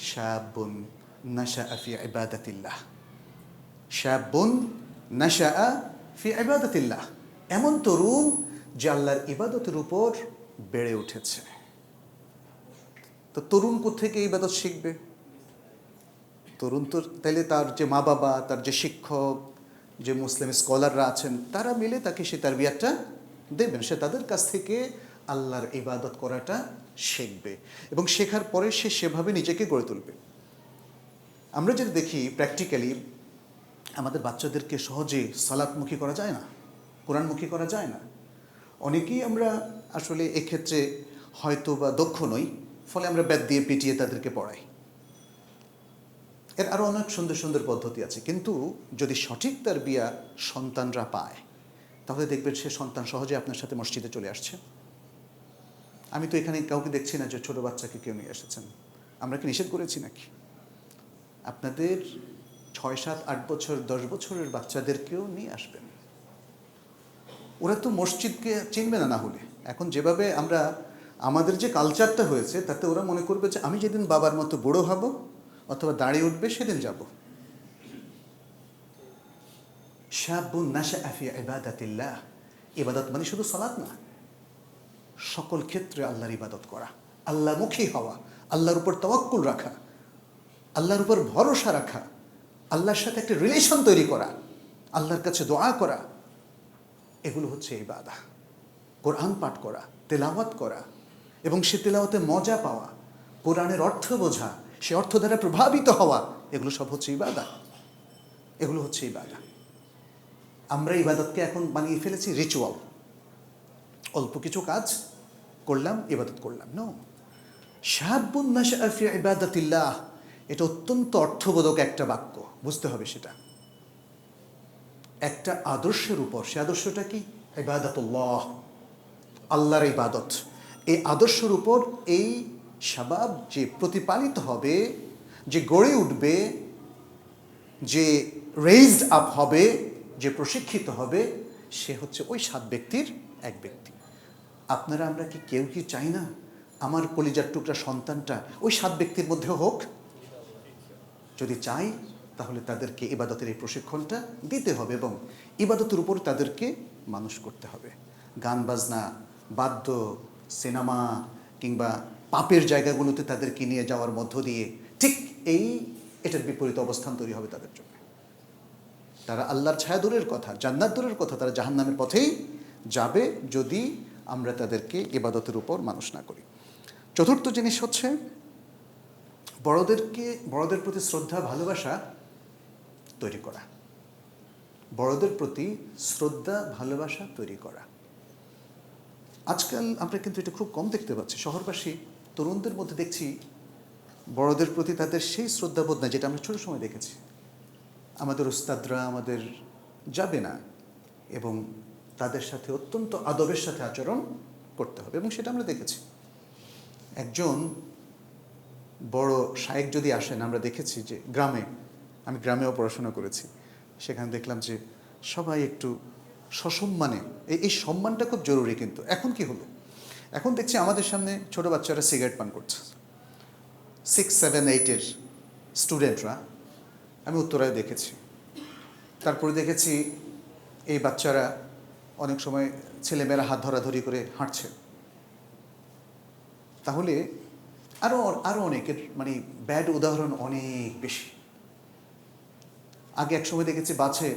শাবুন নাশাআ ফি ইবাদাতিল্লাহ। শাবুন নাশাআ ফি ইবাদাতিল্লাহ, এমন তরুণ যে আল্লাহর ইবাদতের উপর বেড়ে উঠেছে। তো তরুণ কোত্থেকে ইবাদত শিখবে? তরুণ তো তাইলে তার যে মা বাবা, তার যে শিক্ষক, যে মুসলিম স্কলাররা আছেন, তারা মিলে তাকে সে তারবিয়াতটা দেবেন। সে তাদের কাছ থেকে আল্লাহর ইবাদত করাটা শিখবে এবং শেখার পরে সে সেভাবে নিজেকে গড়ে তুলবে। আমরা যদি দেখি প্র্যাকটিক্যালি, আমাদের বাচ্চাদেরকে সহজে সালাতমুখী করা যায় না, কোরআনমুখী করা যায় না। অনেকেই আমরা আসলে এক্ষেত্রে হয়তো বা দক্ষ নই, ফলে আমরা ব্যাট দিয়ে পিটিয়ে তাদেরকে পড়াই। এর আরও অনেক সুন্দর সুন্দর পদ্ধতি আছে, কিন্তু যদি সঠিক তারবিয়া সন্তানরা পায়, তাহলে দেখবেন সে সন্তান সহজে আপনার সাথে মসজিদে চলে আসছে। আমি তো এখানে কাউকে দেখছি না যে ছোটো বাচ্চাকে কেউ নিয়ে এসেছেন। আমরা কি নিষেধ করেছি নাকি? আপনাদের 6, 7, 8 বছর, 10 বছরের বাচ্চাদেরকেও নিয়ে আসবেন। ওরা তো মসজিদকে চিনবে না। না হলে এখন যেভাবে আমরা, আমাদের যে কালচারটা হয়েছে, তাতে ওরা মনে করবে যে আমি যেদিন বাবার মতো বুড়ো হব অথবা দাঁড়িয়ে উঠবে সেদিন যাব। শাবুন নাশাআ ফি ইবাদাতিল্লাহ, ইবাদত মানে শুধু সালাত না, সকল ক্ষেত্রে আল্লাহর ইবাদত করা, আল্লাহমুখী হওয়া, আল্লাহর উপর তাওয়াক্কুল রাখা, আল্লাহর উপর ভরসা রাখা, আল্লাহর সাথে একটা রিলেশন তৈরি করা, আল্লাহর কাছে দোয়া করা, এগুলো হচ্ছে ইবাদত। কোরআন পাঠ করা, তেলাওয়াত করা এবং সে তেলাওয়াতে মজা পাওয়া, কোরআনের অর্থ বোঝা, সে অর্থ দ্বারা প্রভাবিত হওয়া, এগুলো সব হচ্ছে ইবাদত। এগুলো হচ্ছে ইবাদত। আমরা ইবাদতকে এখন বানিয়ে ফেলেছি রিচুয়াল, অল্প কিছু কাজ করলাম, ইবাদত করলাম। নো, শাবুন নাশাআ ফি ইবাদাতিল্লাহ, এটা অত্যন্ত অর্থবোধক একটা বাক্য, বুঝতে হবে সেটা একটা আদর্শের উপর। সে আদর্শটা কি? ইবাদাতুল্লাহ, আল্লাহর ইবাদত। এই আদর্শের উপর এই শাবাব যে প্রতিপালিত হবে, যে গড়ে উঠবে, যে রেইজড আপ হবে, যে প্রশিক্ষিত হবে, সে হচ্ছে ওই 7 ব্যক্তির এক ব্যক্তি। আপনারা আমরা কি কেউ কি চাই না আমার কলিজার টুকরা সন্তানটা ওই 7 ব্যক্তির মধ্যে হোক? যদি চাই, তাহলে তাদেরকে ইবাদতের এই প্রশিক্ষণটা দিতে হবে এবং ইবাদতের উপর তাদেরকে মানুষ করতে হবে। গান বাজনা, বাদ্য, সিনেমা কিংবা পাপের জায়গাগুলোতে তাদেরকে নিয়ে যাওয়ার মধ্য দিয়ে ঠিক এটার বিপরীত অবস্থান তৈরি হবে তাদের জন্য। তারা আল্লাহর ছায়া দূরের কথা, জান্নাত দূরের কথা, তারা জাহান্নামের পথেই যাবে যদি আমরা তাদেরকে ইবাদতের উপর মানুষ না করি। চতুর্থ জিনিস হচ্ছে বড়দের প্রতি শ্রদ্ধা, ভালোবাসা তৈরি করা। বড়দের প্রতি শ্রদ্ধা, ভালোবাসা তৈরি করা। আজকাল আমরা কিন্তু এটা খুব কম দেখতে পাচ্ছি। শহরবাসী তরুণদের মধ্যে দেখছি বড়দের প্রতি তাদের সেই শ্রদ্ধাবোধ না যেটা আমরা ছোট সময় দেখেছি। আমাদের উস্তাদরা আমাদের যাবে না, এবং তাদের সাথে অত্যন্ত আদবের সাথে আচরণ করতে হবে, এবং সেটা আমরা দেখেছি। একজন বড় শায়েখ যদি আসেন, আমরা দেখেছি যে গ্রামে, আমি গ্রামেও পড়াশোনা করেছি, সেখানে দেখলাম যে সবাই একটু সসম্মানে, এই সম্মানটা খুব জরুরি। কিন্তু এখন কি হলো, এখন দেখছি আমাদের সামনে ছোট বাচ্চারা সিগারেট পান করছে, 6, 7, 8-এর স্টুডেন্টরা, আমি উত্তরায় দেখেছি। তারপরে দেখেছি এই বাচ্চারা অনেক সময় ছেলেমেয়েরা হাত ধরাধরি করে হাঁটছে। তাহলে আরও অনেকের মানে ব্যাড উদাহরণ অনেক বেশি। আগে এক সময় দেখেছি বাসে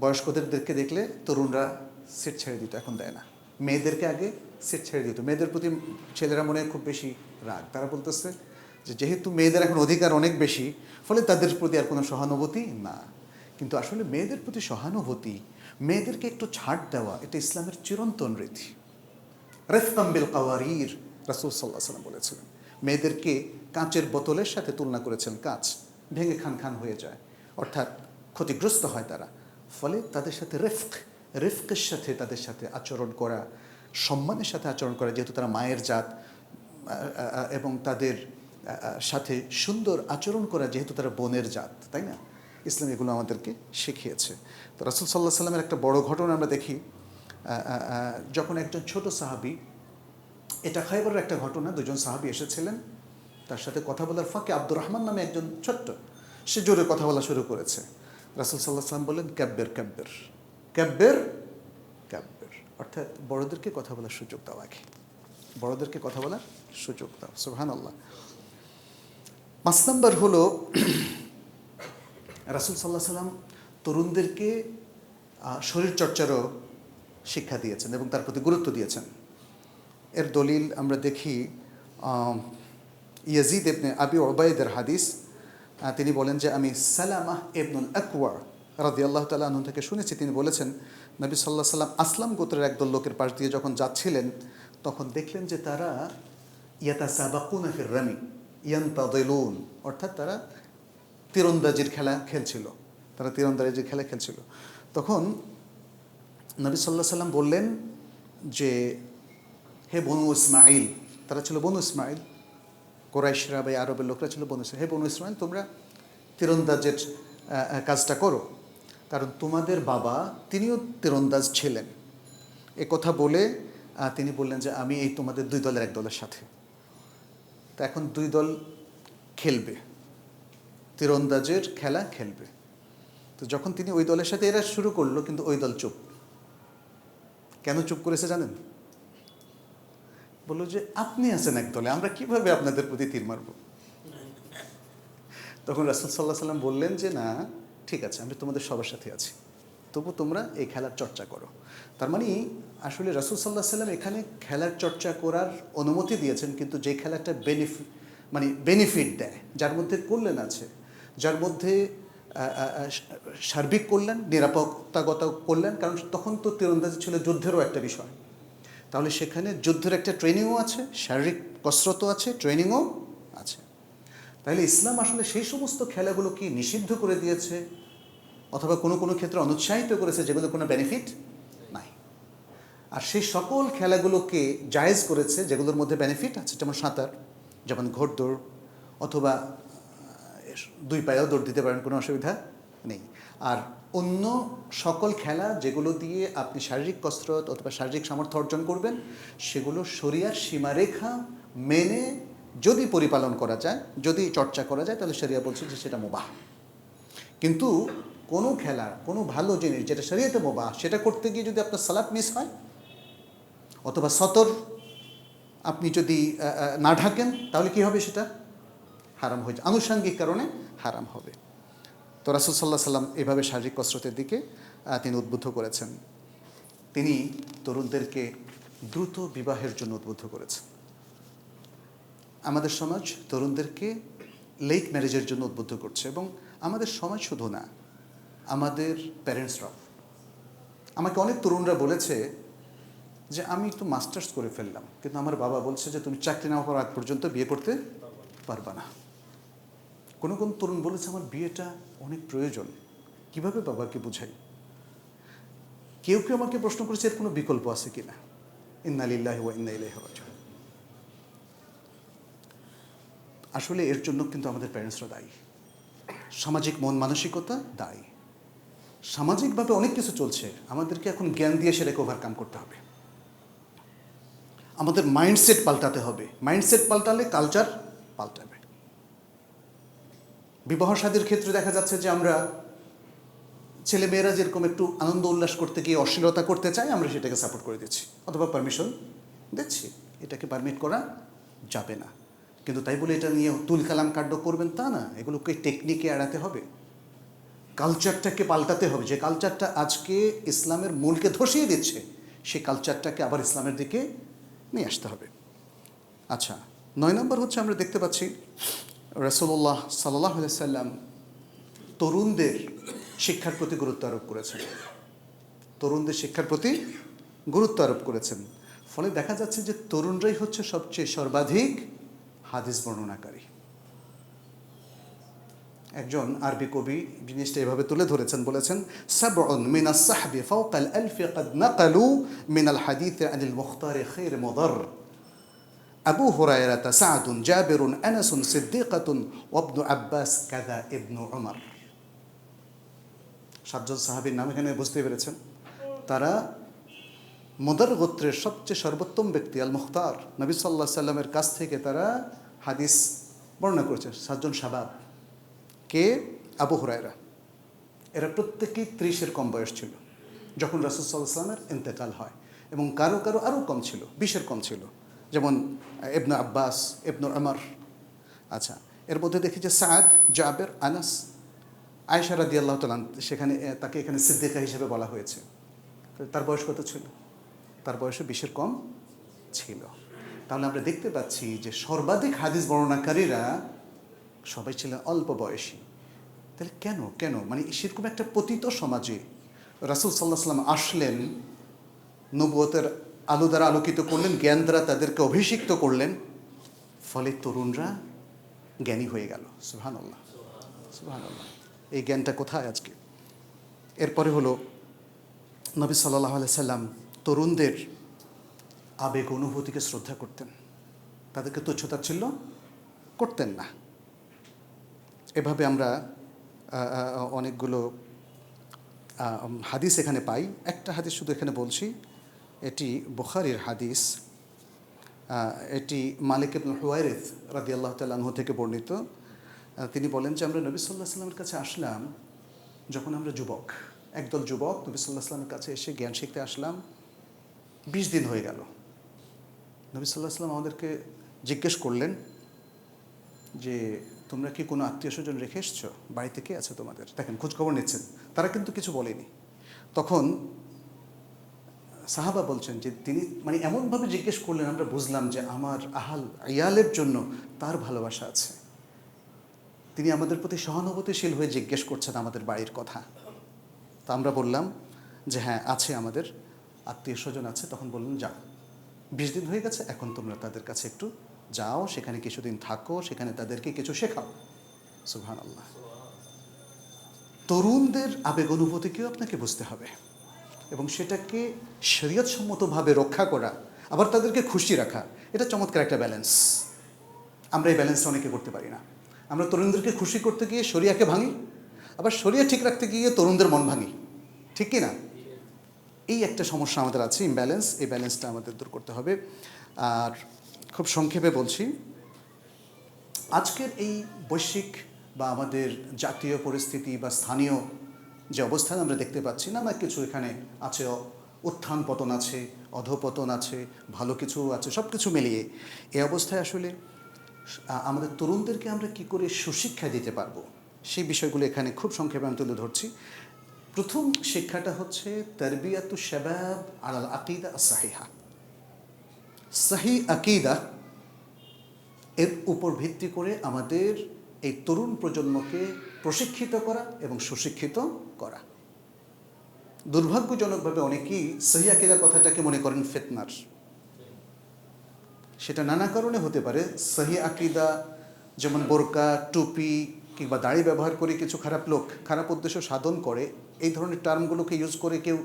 বয়স্কদেরকে দেখলে তরুণরা সিট ছেড়ে দিত, এখন দেয় না। মেয়েদেরকে আগে সিট ছেড়ে দিত, মেয়েদের প্রতি ছেলেরা মনে হয় খুব বেশি রাগ। তারা বলতেছে যে যেহেতু মেয়েদের এখন অধিকার অনেক বেশি, ফলে তাদের প্রতি আর কোনো সহানুভূতি না। কিন্তু আসলে মেয়েদের প্রতি সহানুভূতি, মেয়েদেরকে একটু ছাড় দেওয়া, এটা ইসলামের চিরন্তন রীতি। রিফকাম বিল কাওয়ারির, রাসূল সাল্লাল্লাহু আলাইহি ওয়াসাল্লাম বলেছিলেন। মেয়েদেরকে কাঁচের বোতলের সাথে তুলনা করেছেন, কাঁচ ভেঙে খান খান হয়ে যায়, অর্থাৎ ক্ষতিগ্রস্ত হয় তারা। ফলে তাদের সাথে রিফকের সাথে তাদের সাথে আচরণ করা, সম্মানের সাথে আচরণ করা, যেহেতু তারা মায়ের জাত, এবং তাদের সাথে সুন্দর আচরণ করা, যেহেতু তারা বোনের জাত, তাই না? ইসলাম এগুলো আমাদেরকে শিখিয়েছে। তো রাসূল সাল্লাল্লাহু আলাইহি ওয়াসাল্লামের একটা বড় ঘটনা আমরা দেখি, যখন একজন ছোট সাহাবী, এটা খায়বরের একটা ঘটনা, দুজন সাহাবী এসেছিলেন, তার সাথে কথা বলার ফাঁকে আব্দুর রহমান নামে একজন ছোট্ট, সে জোরে কথা বলা শুরু করেছে। রাসূল সাল্লাল্লাহু আলাইহি ওয়াসাল্লাম বললেন, কাব্বির কাব্বির কাব্বির কাব্বির, অর্থাৎ বড়দেরকে কথা বলার সুযোগ দাও, আগে বড়দেরকে কথা বলার সুযোগ দাও। সুবহানাল্লাহ। 5 নম্বর হলো রাসূল সাল্লাল্লাহু আলাইহি ওয়াসাল্লাম তরুণদেরকে শরীরচর্চারও শিক্ষা দিয়েছেন এবং তার প্রতি গুরুত্ব দিয়েছেন। এর দলিল আমরা দেখি ইয়াজিদ ইবনে আবি উবাইদের হাদিস। তিনি বলেন যে আমি সালামাহ ইবনুল আকওয়া রাদিয়াল্লাহু তাআলা আনহু থেকে শুনেছি, তিনি বলেছেন নবী সাল্লাল্লাহু আলাইহি ওয়াসাল্লাম আসলাম গোত্রের একদল লোকের পাশ দিয়ে যখন যাচ্ছিলেন, তখন দেখলেন যে তারা ইয়াতাসাবাকুনা ফির রামি ইয়ান্তাদিলুন, অর্থাৎ তারা তীরন্দাজির খেলা খেলছিল, তখন নবী সাল্লাল্লাহু আলাইহি ওয়াসাল্লাম বললেন যে হে বনু ইসমাইল, তারা ছিল বনু ইসমাইল, কুরাইশরা বা আরবের লোকরা ছিল বনু ইসমাইল, হে বনু ইসমাইল, তোমরা তীরন্দাজের কাজটা করো, কারণ তোমাদের বাবা তিনিও তীরন্দাজ ছিলেন। এ কথা বলে তিনি বললেন যে আমি এই তোমাদের 2 দলের এক দলের সাথে। তো এখন 2 দল খেলবে, তীরন্দাজের খেলা খেলবে। তো যখন তিনি ওই দলের সাথে এরা শুরু করলো, কিন্তু ওই দল চুপ। কেন চুপ করেছে জানেন? বললো যে আপনি আছেন এক দলে, আমরা কিভাবে আপনাদের প্রতি তীর মারব? তখন রাসূল সাল্লাল্লাহু আলাইহি ওয়াসাল্লাম বললেন যে না, ঠিক আছে, আমি তোমাদের সবার সাথে আছি, তবু তোমরা এই খেলার চর্চা করো। তার মানে আসলে রাসূল সাল্লাল্লাহু আলাইহি ওয়াসাল্লাম এখানে খেলার চর্চা করার অনুমতি দিয়েছেন, কিন্তু যে খেলাটা বেনিফিট দেয়, যার মধ্যে কল্যাণ আছে, যার মধ্যে সার্বিক কল্যাণ, নিরাপত্তাগত কল্যাণ, কারণ তখন তো তীরন্দাজি ছিল যুদ্ধেরও একটা বিষয়। তাহলে সেখানে যুদ্ধের একটা ট্রেনিংও আছে, শারীরিক কসরতও আছে, ট্রেনিংও আছে। তাহলে ইসলাম আসলে সেই সমস্ত খেলাগুলোকে নিষিদ্ধ করে দিয়েছে, অথবা কোনো কোনো ক্ষেত্রে অনুৎসাহিত করেছে যেগুলো কোনো বেনিফিট নাই, আর সেই সকল খেলাগুলোকে জায়েজ করেছে যেগুলোর মধ্যে বেনিফিট আছে, যেমন সাঁতার, যেমন ঘোড়দৌড়, অথবা 2 পায়েও দৌড় দিতে পারেন, কোনো অসুবিধা নেই। আর অন্য সকল খেলা যেগুলো দিয়ে আপনি শারীরিক কসরত অথবা শারীরিক সামর্থ্য অর্জন করবেন, সেগুলো শরিয়ার সীমারেখা মেনে যদি পরিপালন করা যায়, যদি চর্চা করা যায়, তাহলে শরিয়া বলছে যে সেটা মুবাহ। কিন্তু কোনো খেলা, কোনো ভালো জিনিস যেটা শরিয়াতে মুবাহ, সেটা করতে গিয়ে যদি আপনার সালাত মিস হয়, অথবা সতর আপনি যদি না ঢাকেন, তাহলে কি হবে? সেটা হারাম হয়ে যায়, আনুষঙ্গিক কারণে হারাম হবে। তো রাসূল সাল্লাল্লাহু আলাইহি ওয়াসাল্লাম এভাবে শারীরিক কসরতের দিকে তিনি উদ্বুদ্ধ করেছেন। তিনি তরুণদেরকে দ্রুত বিবাহের জন্য উদ্বুদ্ধ করেছেন। আমাদের সমাজ তরুণদেরকে লেট ম্যারেজের জন্য উদ্বুদ্ধ করছে, এবং আমাদের সমাজ শুধু না, আমাদের প্যারেন্টসরাও। আমাকে অনেক তরুণরা বলেছে যে আমি তো মাস্টার্স করে ফেললাম, কিন্তু আমার বাবা বলছে যে তুমি চাকরি না হওয়ার আগ পর্যন্ত বিয়ে করতে পারবা না। কোনো তরুণ বলেছে আমার বিয়েটা অনেক প্রয়োজন, কিভাবে বাবাকে বুঝাই? কেউ কেউ আমাকে প্রশ্ন করেছে এর কোনো বিকল্প আছে কিনা। ইন্না লিল্লাহি ওয়া ইন্না ইলাইহি রাজিউন। আসলে এর জন্য কিন্তু আমাদের প্যারেন্টসরা দায়ী, সামাজিক মন মানসিকতা দায়ী। সামাজিকভাবে অনেক কিছু চলছে, আমাদেরকে এখন জ্ঞান দিয়ে সেটাকে ওভারকাম করতে হবে। আমাদের মাইন্ডসেট পাল্টাতে হবে, মাইন্ডসেট পাল্টালে কালচার পাল্টাবে। বিবাহ শাদীর ক্ষেত্রে দেখা যাচ্ছে যে আমরা ছেলেমেয়েরা যেরকম একটু আনন্দ উল্লাস করতে গিয়ে অশ্লীলতা করতে চায়, আমরা সেটাকে সাপোর্ট করে দিচ্ছি অথবা পারমিশন দিচ্ছি। এটাকে পারমিট করা যাবে না, কিন্তু তাই বলে এটা নিয়ে তুল কালাম কাণ্ড করবেন তা না। এগুলোকে টেকনিকে এড়াতে হবে, কালচারটাকে পাল্টাতে হবে। যে কালচারটা আজকে ইসলামের মূলকে ধসিয়ে দিচ্ছে, সেই কালচারটাকে আবার ইসলামের দিকে নিয়ে আসতে হবে। আচ্ছা, 9 নম্বর হচ্ছে আমরা দেখতে পাচ্ছি রাসূলুল্লাহ সাল্লাল্লাহু আলাইহি সাল্লাম তরুণদের শিক্ষার প্রতি গুরুত্ব আরোপ করেছেন। তরুণদের শিক্ষার প্রতি গুরুত্ব আরোপ করেছেন। ফলে দেখা যাচ্ছে যে তরুণরাই হচ্ছে সবচেয়ে সর্বাধিক হাদিস বর্ণনাকারী। একজন আরবি কবি জিনিসটা এভাবে তুলে ধরেছেন, বলেছেন সাবউন মিনাস সাহবি ফাওকাল আলফি ক্বাদ নাকালু মিনাল হাদিস আনিল মুখতার খায়র মুদার। আবু হুরায়রা, সাআদুন, জাবিরুন, আনাসুন, সিদ্দিকাতুন ওয়া ইবনু আব্বাস কাযা ইবনু উমর। 7 জন সাহাবীর নাম এখানে বুঝতে পেরেছেন। তারা মুদার গোত্রের সবচেয়ে সর্বোত্তম ব্যক্তি আল মুখতার নবী সাল্লাল্লাহু আলাইহি সাল্লামের কাছ থেকে তারা হাদিস বর্ণনা করেছেন। 7 জন শাবাব। কে? আবু হুরায়রা। এরা প্রত্যেকেই 30-এর কম বয়স ছিল যখন রাসূল সাল্লাল্লাহু আলাইহি সাল্লামের ইন্তেকাল হয়, এবং কারো কারো আরও কম ছিল, 20-এর কম ছিল, যেমন ইবনু আব্বাস, ইবনু উমর। আচ্ছা, এর মধ্যে দেখি যে সাদ, জাবের, আনাস, আয়েশা রাদিয়াল্লাহু তাআলা, সেখানে তাকে এখানে সিদ্দিকা হিসেবে বলা হয়েছে। তার বয়স কত ছিল? তার বয়সে 20-এর কম ছিল। তাহলে আমরা দেখতে পাচ্ছি যে সর্বাধিক হাদিস বর্ণনাকারীরা সবাই ছিলেন অল্প বয়সী। তাহলে কেন কেন মানে সেরকম একটা পতিত সমাজে রাসূল সাল্লাল্লাহু আলাইহি ওয়াসাল্লাম আসলেন, নবুয়তের আলো দ্বারা আলোকিত করলেন, জ্ঞান দ্বারা তাদেরকে অভিষিক্ত করলেন, ফলে তরুণরা জ্ঞানী হয়ে গেল। সুবহানাল্লাহ, সুবহানাল্লাহ। এই জ্ঞানটা কোথায় আজকে? এরপরে হলো নবী সাল্লাল্লাহু আলাইহি সাল্লাম তরুণদের আবেগ অনুভূতিকে শ্রদ্ধা করতেন, তাদেরকে তুচ্ছতাচ্ছিল্য করতেন না। এভাবে আমরা অনেকগুলো হাদিস এখানে পাই। একটা হাদিস শুধু এখানে বলছি, এটি বুখারীর হাদিস। এটি মালিক ইবনে হুয়াইরিস রাদিয়াল্লাহু তাআলা আনহু থেকে বর্ণিত। তিনি বলেন যে আমরা নবী সাল্লাল্লাহু আলাইহি সাল্লামের কাছে আসলাম যখন আমরা যুবক, একদল যুবক নবী সাল্লাল্লাহু আলাইহি সাল্লামের কাছে এসে জ্ঞান শিখতে আসলাম। 20 দিন হয়ে গেল। নবী সাল্লাল্লাহু আলাইহি সাল্লাম আমাদেরকে জিজ্ঞেস করলেন যে তোমরা কি কোনো আত্মীয় স্বজন রেখে এসছো? বাড়িতে কে আছে তোমাদের? দেখেন, খোঁজখবর নিচ্ছেন। তারা কিন্তু কিছু বলেনি। তখন সাহাবা বলছেন যে তিনি মানে এমনভাবে জিজ্ঞেস করলেন, আমরা বুঝলাম যে আমার আহাল ইয়ালের জন্য তার ভালোবাসা আছে। তিনি আমাদের প্রতি সহানুভূতিশীল হয়ে জিজ্ঞেস করছেন আমাদের বাড়ির কথা। তা আমরা বললাম যে হ্যাঁ আছে, আমাদের আত্মীয় স্বজন আছে। তখন বললেন যাও, 20 দিন হয়ে গেছে, এখন তোমরা তাদের কাছে একটু যাও, সেখানে কিছুদিন থাকো, সেখানে তাদেরকে কিছু শেখাও। সুবহানাল্লাহ। তরুণদের আবেগ অনুভূতিকেও আপনাকে বুঝতে হবে এবং সেটাকে শরীয়তসম্মতভাবে রক্ষা করা, আবার তাদেরকে খুশি রাখা, এটা চমৎকার একটা ব্যালেন্স। আমরা এই ব্যালেন্সটা অনেকে করতে পারি না। আমরা তরুণদেরকে খুশি করতে গিয়ে শরিয়াকে ভাঙি, আবার শরিয়া ঠিক রাখতে গিয়ে তরুণদের মন ভাঙি, ঠিক কি না? এই একটা সমস্যা আমাদের আছে, ইমব্যালেন্স। এই ব্যালেন্সটা আমাদের দূর করতে হবে। আর খুব সংক্ষেপে বলছি, আজকের এই বৈশ্বিক বা আমাদের জাতীয় পরিস্থিতি বা স্থানীয় যে অবস্থান আমরা দেখতে পাচ্ছি, নানা কিছু এখানে আছে, উত্থান পতন আছে, অধঃপতন আছে, ভালো কিছু আছে, সব কিছু মিলিয়ে এই অবস্থায় আসলে আমাদের তরুণদেরকে আমরা কি করে সুশিক্ষা দিতে পারবো, সেই বিষয়গুলো এখানে খুব সংক্ষেপে আমি তুলে ধরছি। প্রথম শিক্ষাটা হচ্ছে তারবিয়াতু শাবাব আলাল আকিদা আস-সাহিহা। সহি আকিদা এর উপর ভিত্তি করে আমাদের এই তরুণ প্রজন্মকে প্রশিক্ষিত করা এবং সুশিক্ষিত করা। দুর্ভাগ্যজনকভাবে অনেকেই সহি আকিদার কথাটাকে মনে করেন ফিতনার। সেটা নানা কারণে হতে পারে। সহি আকিদা যেমন বোরকা, টুপি, কিংবা দাড়ি ব্যবহার করে কিছু খারাপ লোক খারাপ উদ্দেশ্য সাধন করে, এই ধরনের টার্মগুলোকে ইউজ করে কেউ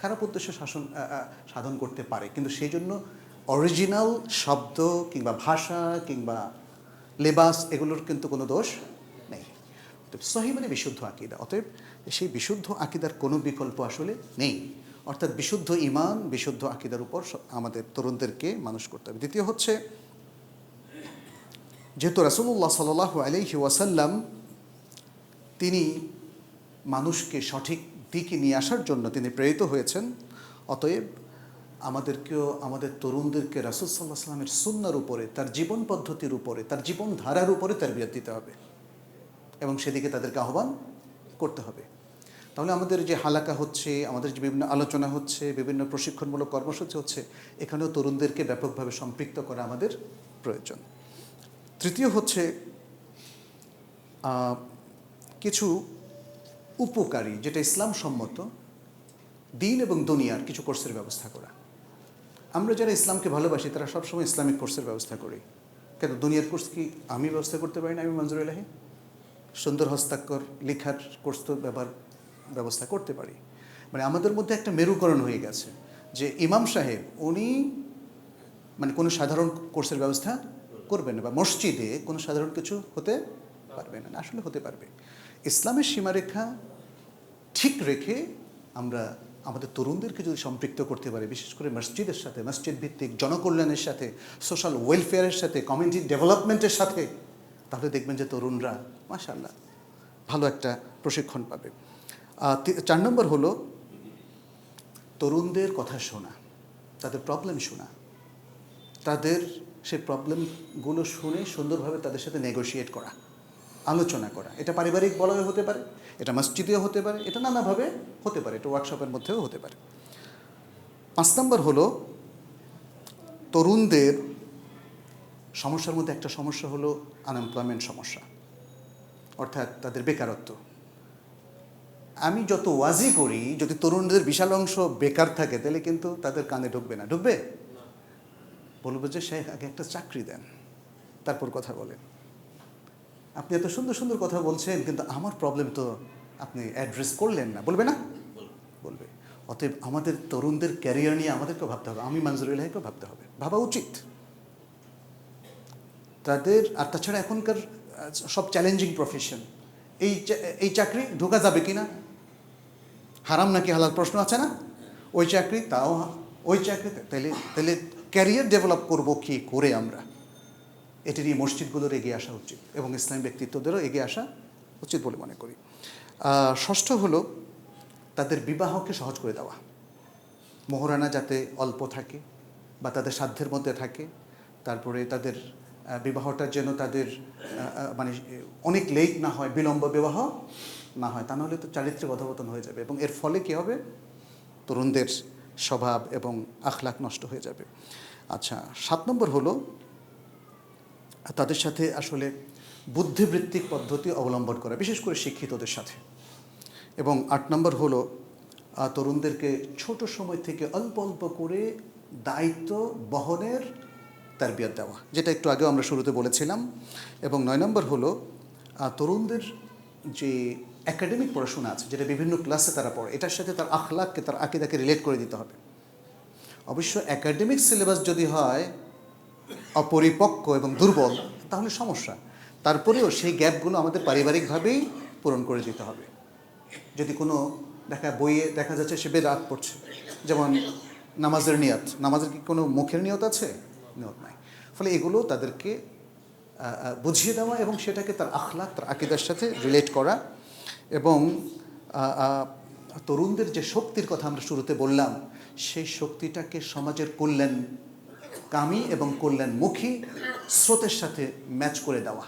খারাপ উদ্দেশ্য সাধন করতে পারে, কিন্তু সেই জন্য অরিজিনাল শব্দ কিংবা ভাষা কিংবা লেবাস এগুলোর কিন্তু কোনো দোষ নেই। সহি মানে বিশুদ্ধ আকীদা। অতএব সেই বিশুদ্ধ আকীদার কোনো বিকল্প আসলে নেই। অর্থাৎ বিশুদ্ধ ঈমান, বিশুদ্ধ আকীদার উপর আমাদের তরুণদেরকে মানুষ করতে হবে। দ্বিতীয় হচ্ছে, যেহেতু রাসূলুল্লাহ সাল্লাল্লাহু আলাইহি ওয়াসাল্লাম তিনি মানুষকে সঠিক দিকে নিয়ে আসার জন্য তিনি প্রেরিত হয়েছেন, অতএব আমাদেরকেও আমাদের তরুণদেরকে রাসূল সাল্লাল্লাহু আলাইহি ওয়াসাল্লামের সুন্নাহর উপরে, তার জীবন পদ্ধতির উপরে, তার জীবনধারার উপরে তারবিয়ত দিতে হবে এবং সেদিকে তাদেরকে আহ্বান করতে হবে। তাহলে আমাদের যে হালাকা হচ্ছে, আমাদের যে বিভিন্ন আলোচনা হচ্ছে, বিভিন্ন প্রশিক্ষণমূলক কর্মসূচি হচ্ছে, এখানেও তরুণদেরকে ব্যাপকভাবে সম্পৃক্ত করা আমাদের প্রয়োজন। তৃতীয় হচ্ছে কিছু উপকারী, যেটা ইসলাম সম্মত দিন এবং দুনিয়ার কিছু কোর্সের ব্যবস্থা করা। আমরা যারা ইসলামকে ভালোবাসি তারা সবসময় ইসলামিক কোর্সের ব্যবস্থা করি। কেন দুনিয়ার কোর্স কি আমি ব্যবস্থা করতে পারি না? আমি মঞ্জুর এলাহি সুন্দর হস্তাক্ষর লেখার কোর্স তো ব্যবস্থা করতে পারি। মানে আমাদের মধ্যে একটা মেরুকরণ হয়ে গেছে যে ইমাম সাহেব উনি মানে কোনো সাধারণ কোর্সের ব্যবস্থা করবেন না, বা মসজিদে কোনো সাধারণ কিছু হতে পারবে না। আসলে হতে পারবে। ইসলামের সীমারেখা ঠিক রেখে আমরা আমাদের তরুণদেরকে যদি সম্পৃক্ত করতে পারি, বিশেষ করে মসজিদের সাথে, মসজিদ ভিত্তিক জনকল্যাণের সাথে, সোশ্যাল ওয়েলফেয়ারের সাথে, কমিউনিটি ডেভেলপমেন্টের সাথে, তাহলে দেখবেন যে তরুণরা মাশাআল্লাহ ভালো একটা প্রশিক্ষণ পাবে। 4 নম্বর হলো তরুণদের কথা শোনা, তাদের প্রবলেম শোনা, তাদের সেই প্রবলেমগুলো শুনে সুন্দরভাবে তাদের সাথে নেগোশিয়েট করা, আলোচনা করা। এটা পারিবারিক বলয়ে হতে পারে, এটা মসজিদেও হতে পারে, এটা নানাভাবে হতে পারে, এটা ওয়ার্কশপের মধ্যেও হতে পারে। 5 নম্বর হলো তরুণদের সমস্যার মধ্যে একটা সমস্যা হলো আনএমপ্লয়মেন্ট সমস্যা, অর্থাৎ তাদের বেকারত্ব। আমি যত ওয়াজি করি, যদি তরুণদের বিশাল অংশ বেকার থাকে তাহলে কিন্তু তাদের কানে ঢুকবে না। ঢুকবে? বলবো যে শেখ আগে একটা চাকরি দেন, তারপর কথা বলেন। আপনি এত সুন্দর সুন্দর কথা বলছেন, কিন্তু আমার প্রবলেম তো আপনি অ্যাড্রেস করলেন না। বলবে না? বলবে। অতএব আমাদের তরুণদের ক্যারিয়ার নিয়ে আমাদেরকেও ভাবতে হবে, আমি মঞ্জুর এলাহিকেও ভাবতে হবে, ভাবা উচিত তাদের। আর তাছাড়া এখনকার সব চ্যালেঞ্জিং প্রফেশন, এই চাকরি ঢোকা যাবে কি না, হারাম নাকি হালাল প্রশ্ন আছে না, ওই চাকরি তাও ওই চাকরিতে, তাহলে ক্যারিয়ার ডেভেলপ করব কি করে আমরা, এটি নিয়ে মসজিদগুলোর এগিয়ে আসা উচিত এবং ইসলামী ব্যক্তিত্বদেরও এগিয়ে আসা উচিত বলে মনে করি। 6ষ্ঠ হলো তাদের বিবাহকে সহজ করে দেওয়া, মোহরানা যাতে অল্প থাকে বা তাদের সাধ্যের মধ্যে থাকে। তারপরে তাদের বিবাহটা যেন তাদের মানে অনেক লেট না হয়, বিলম্ব বিবাহ না হয়, তা নাহলে তো চারিত্রিক অধঃপতন হয়ে যাবে এবং এর ফলে কী হবে, তরুণদের স্বভাব এবং আখলাক নষ্ট হয়ে যাবে। আচ্ছা, 7 নম্বর হলো তাদের সাথে আসলে বুদ্ধিবৃত্তিক পদ্ধতি অবলম্বন করা, বিশেষ করে শিক্ষিতদের সাথে। এবং 8 নম্বর হলো তরুণদেরকে ছোট সময় থেকে অল্প অল্প করে দায়িত্ব বহনের তারবিয়ত দেওয়া, যেটা একটু আগেও আমরা শুরুতে বলেছিলাম। এবং 9 নম্বর হলো তরুণদের যে একাডেমিক পড়াশোনা আছে, যেটা বিভিন্ন ক্লাসে তারা পড়ে, এটার সাথে তার আখলাককে, তার আকীদাকে রিলেট করে দিতে হবে। অবশ্য একাডেমিক সিলেবাস যদি হয় অপরিপক্ক এবং দুর্বল তাহলে সমস্যা, তারপরেও সেই গ্যাপগুলো আমাদের পারিবারিকভাবেই পূরণ করে দিতে হবে। যদি কোনো বইয়ে দেখা যাচ্ছে সে বেদাত পড়ছে, যেমন নামাজের নিয়ত, নামাজের কি কোনো মুখের নিয়ত আছে? নিয়ত নাই। ফলে এগুলো তাদেরকে বুঝিয়ে দেওয়া এবং সেটাকে তার আখলাক, তার আকীদার সাথে রিলেট করা। এবং তরুণদের যে শক্তির কথা আমরা শুরুতে বললাম, সেই শক্তিটাকে সমাজের কল্যাণকামী এবং কল্যাণমুখী স্রোতের সাথে ম্যাচ করে দেওয়া,